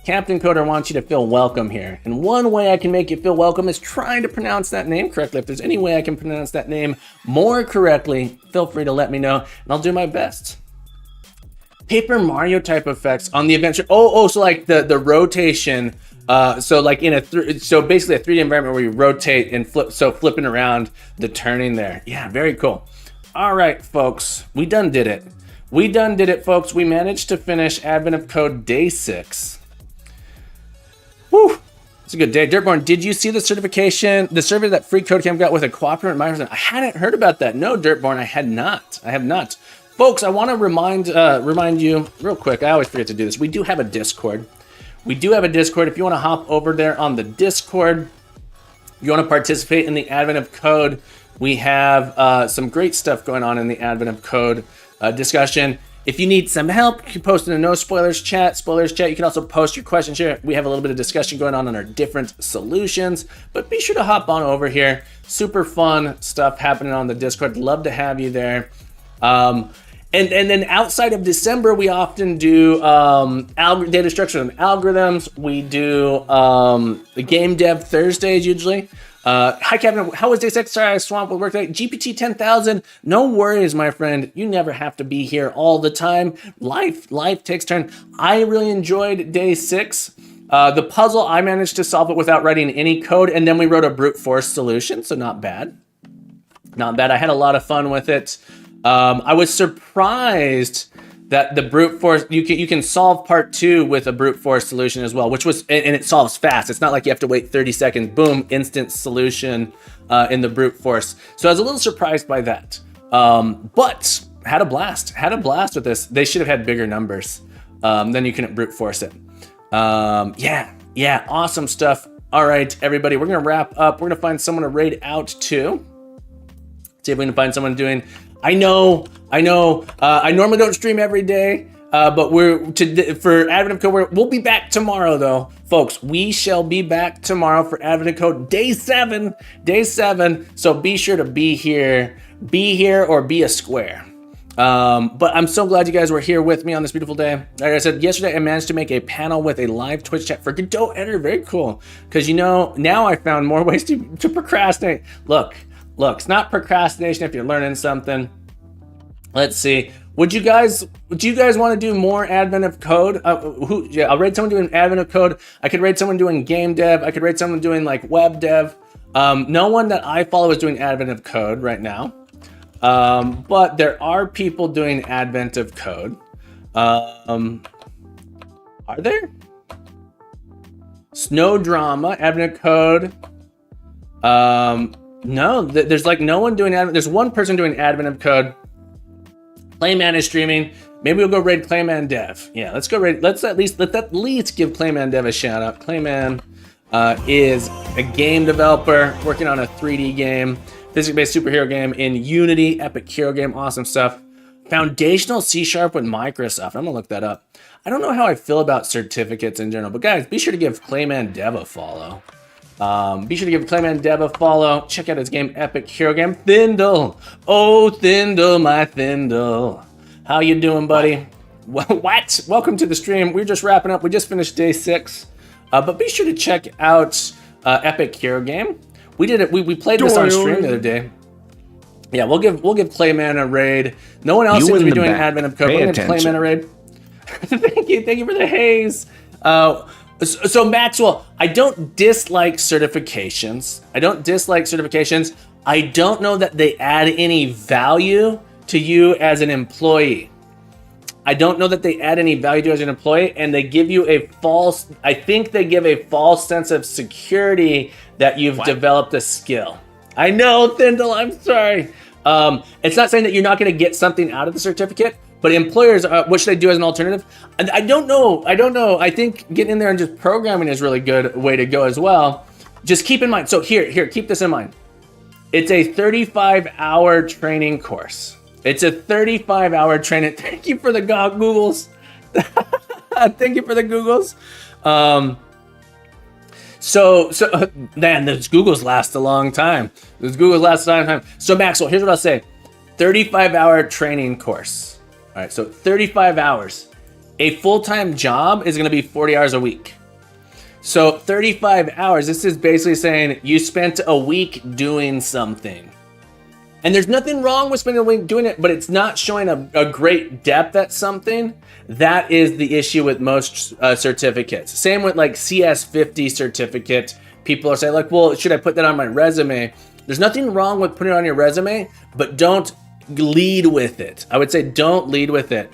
A: Captain Coder wants you to feel welcome here. And one way I can make you feel welcome is trying to pronounce that name correctly. If there's any way I can pronounce that name more correctly, feel free to let me know, and I'll do my best. Paper Mario type effects on the adventure. So like the rotation. So like so basically a 3D environment where you rotate and flip. So flipping around the turning there. Yeah, very cool. All right, folks, we done did it. Folks. We managed to finish Advent of Code day 6. Whew. It's a good day. Dirtborn, did you see the certification, the survey that Free Code Camp got with a cooperative Microsoft? I hadn't heard about that. No, Dirtborn, I have not. Folks, I want to remind you real quick. I always forget to do this. We do have a Discord. If you want to hop over there on the Discord, you want to participate in the Advent of Code, we have some great stuff going on in the Advent of Code discussion. If you need some help, you can post in the No Spoilers chat. You can also post your questions here. We have a little bit of discussion going on our different solutions, but be sure to hop on over here. Super fun stuff happening on the Discord. Love to have you there. And then outside of December, we often do data structure and algorithms. We do the Game Dev Thursdays usually. Hi, Kevin. How was day 6? Sorry, I swamped with work today. GPT 10,000. No worries, my friend. You never have to be here all the time. Life takes turn. I really enjoyed day 6. The puzzle, I managed to solve it without writing any code, and then we wrote a brute force solution, so not bad. I had a lot of fun with it. I was surprised that the brute force, you can solve part 2 with a brute force solution as well, which was, and it solves fast. It's not like you have to wait 30 seconds, boom, instant solution in the brute force. So I was a little surprised by that, but had a blast with this. They should have had bigger numbers. Then you couldn't brute force it. Yeah, awesome stuff. All right, everybody, we're gonna wrap up. We're gonna find someone to raid out to. See if we can find someone doing. I know. I normally don't stream every day, but for Advent of Code. We'll be back tomorrow, though, folks. We shall be back tomorrow for Advent of Code day 7. So be sure to be here or be a square. But I'm so glad you guys were here with me on this beautiful day. Like I said, yesterday I managed to make a panel with a live Twitch chat for Godot Editor. Very cool, because now I found more ways to procrastinate. Look, it's not procrastination if you're learning something. Let's see. Do you guys want to do more Advent of Code? I'll rate someone doing Advent of Code. I could rate someone doing game dev. I could rate someone doing like web dev. No one that I follow is doing Advent of Code right now. But there are people doing Advent of Code. Are there? Snow Drama, Advent of Code. No, there's like no one doing Advent. There's one person doing Advent of Code. Clayman is streaming. Maybe we'll go raid Clayman Dev. Yeah, let's go raid. Let's at least give Clayman Dev a shout out. Clayman is a game developer working on a 3D game, physics-based superhero game in Unity, epic hero game, awesome stuff. Foundational C# with Microsoft. I'm gonna look that up. I don't know how I feel about certificates in general, but guys, be sure to give Clayman Dev a follow. Be sure to give Clayman Dev a follow. Check out his game, epic hero game, Thindle. Oh, Thindle, my Thindle. How you doing, buddy? What? Welcome to the stream. We're just wrapping up. We just finished day 6. But be sure to check out Epic Hero Game. We did it. We played this on stream the other day. Yeah, we'll give Clayman a raid. No one else seems to be doing admin of code. We're gonna give Clayman a raid. Thank you for the haze. So Maxwell, I don't dislike certifications. I don't know that they add any value to you as an employee. And they give you a false, I think they give a false sense of security that you've developed a skill. I know, Thindle, I'm sorry. It's not saying that you're not going to get something out of the certificate, but employers, what should I do as an alternative? I don't know. I think getting in there and just programming is a really good way to go as well. Just keep in mind, so here, keep this in mind. It's a 35-hour training course. It's a 35-hour training. Thank you for the Googles. Thank you for the Googles. So man, those Googles last a long time. So Maxwell, here's what I'll say. 35-hour training course. All right, so 35 hours. A full-time job is going to be 40 hours a week. So 35 hours, this is basically saying you spent a week doing something. And there's nothing wrong with spending a week doing it, but it's not showing a great depth at something. That is the issue with most certificates. Same with like CS50 certificate. People are saying like, well, should I put that on my resume? There's nothing wrong with putting it on your resume, but don't lead with it. I would say don't lead with it.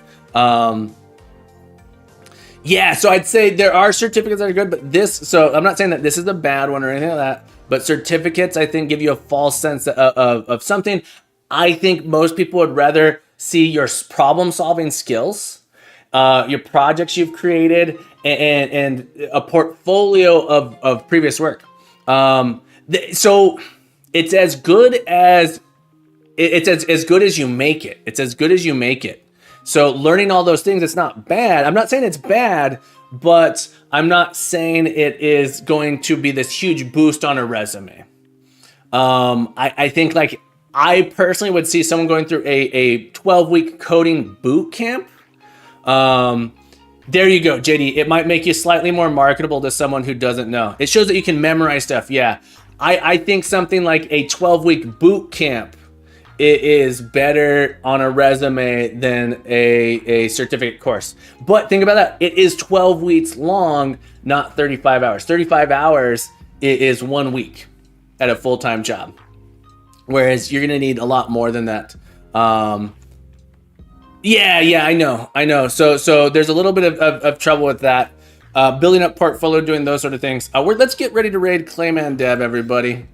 A: Yeah, so I'd say there are certificates that are good, but so I'm not saying that this is a bad one or anything like that, but certificates, I think, give you a false sense of something. I think most people would rather see your problem-solving skills, your projects you've created, and a portfolio of previous work. So it's as good as you make it. It's as good as you make it. So learning all those things, it's not bad. I'm not saying it's bad, but I'm not saying it is going to be this huge boost on a resume. I think like I personally would see someone going through a 12-week coding boot camp. There you go, JD. It might make you slightly more marketable to someone who doesn't know. It shows that you can memorize stuff. Yeah, I think something like a 12-week boot camp it is better on a resume than a certificate course. But think about that. It is 12 weeks long, not 35 hours. 35 hours is 1 week at a full-time job. Whereas you're going to need a lot more than that. Yeah, I know. So there's a little bit of trouble with that. Building up portfolio, doing those sort of things. Let's get ready to raid Clayman Dev, everybody.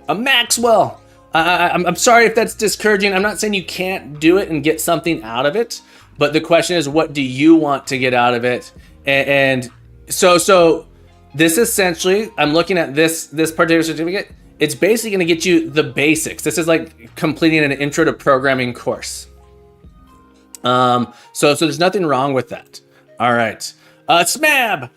A: Maxwell. I'm sorry if that's discouraging. I'm not saying you can't do it and get something out of it, but the question is, what do you want to get out of it? And so this essentially, I'm looking at this particular certificate. It's basically going to get you the basics. This is like completing an intro to programming course. So there's nothing wrong with that. All right, Smab.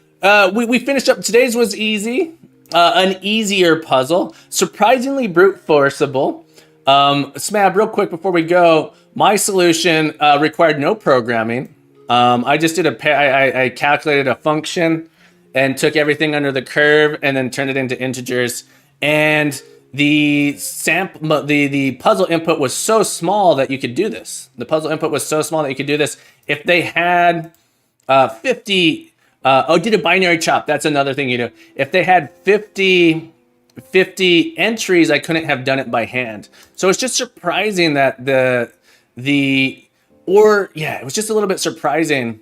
A: We finished up. Today's was easy. An easier puzzle, surprisingly brute forceable. Smab, real quick before we go, my solution required no programming. I just did I calculated a function and took everything under the curve and then turned it into integers. And the puzzle input was so small that you could do this. If they had 50. Did a binary chop. That's another thing you do. If they had 50 entries, I couldn't have done it by hand. So it's just surprising that it was just a little bit surprising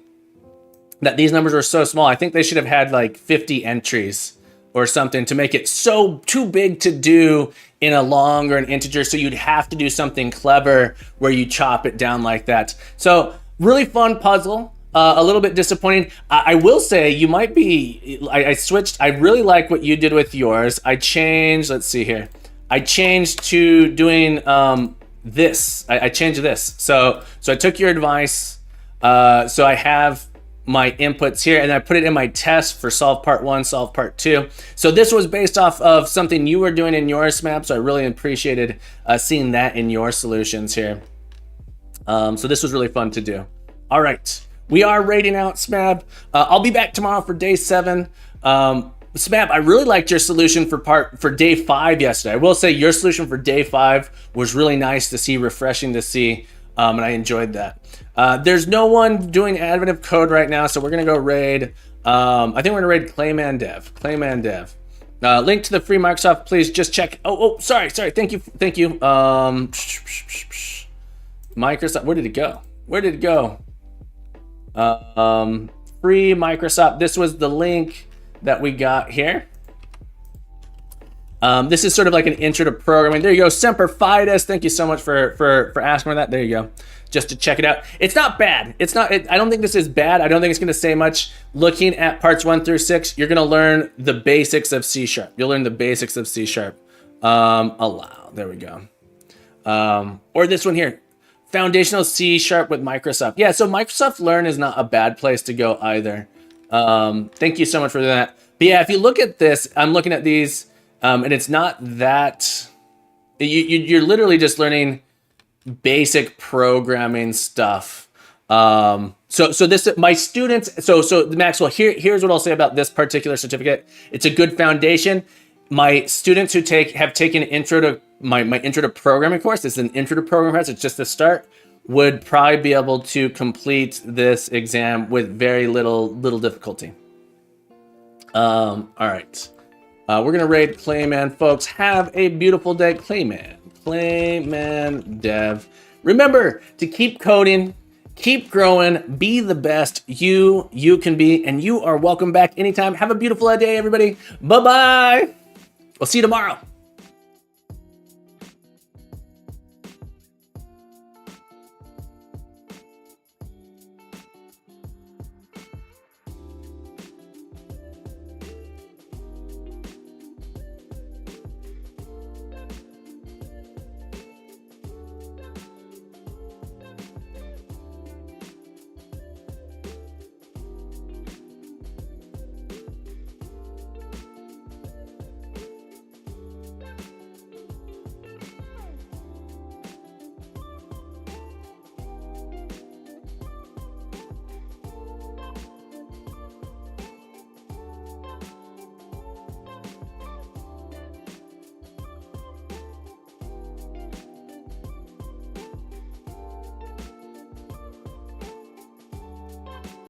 A: that these numbers were so small. I think they should have had like 50 entries or something to make it so too big to do in a long or an integer. So you'd have to do something clever where you chop it down like that. So really fun puzzle. a little bit disappointing. I will say you might be, I switched. I really like what you did with yours. I changed, let's see here. I changed to doing this. I changed this. So I took your advice. So I have my inputs here and I put it in my test for solve part 1, solve part 2. So this was based off of something you were doing in your SMAP. So I really appreciated seeing that in your solutions here. So this was really fun to do. All right, we are rating out SMAP. I'll be back tomorrow for day 7. SMAP, I really liked your solution for day 5 yesterday. I will say your solution for day 5 was really nice to see, refreshing to see, and I enjoyed that. There's no one doing admin of code right now, so we're gonna go raid. I think we're gonna raid Clayman Dev. Clayman Dev. Link to the free Microsoft, please just check. Oh, sorry. Thank you. Microsoft, where did it go? Free Microsoft. This was the link that we got here. This is sort of like an intro to programming. There you go, Semper Fides. Thank you so much for asking for that. There you go, just to check it out. It's not bad. I don't think this is bad. I don't think it's going to say much. Looking at parts 1 through 6, you're going to learn the basics of C#. You'll learn the basics of C#. Allow. There we go. Or this one here. Foundational C# with Microsoft. Yeah, so Microsoft Learn is not a bad place to go either. Thank you so much for that. But yeah, if you look at this, I'm looking at these, and it's not that, you're literally just learning basic programming stuff. So this, my students, so Maxwell, here's what I'll say about this particular certificate. It's a good foundation. My students who have taken intro to my intro to programming course, it's an intro to programming course, it's just the start, would probably be able to complete this exam with very little difficulty. All right. We're gonna raid Clayman, folks. Have a beautiful day, Clayman Dev. Remember to keep coding, keep growing, be the best you can be, and you are welcome back anytime. Have a beautiful day, everybody. Bye-bye. We'll see you tomorrow.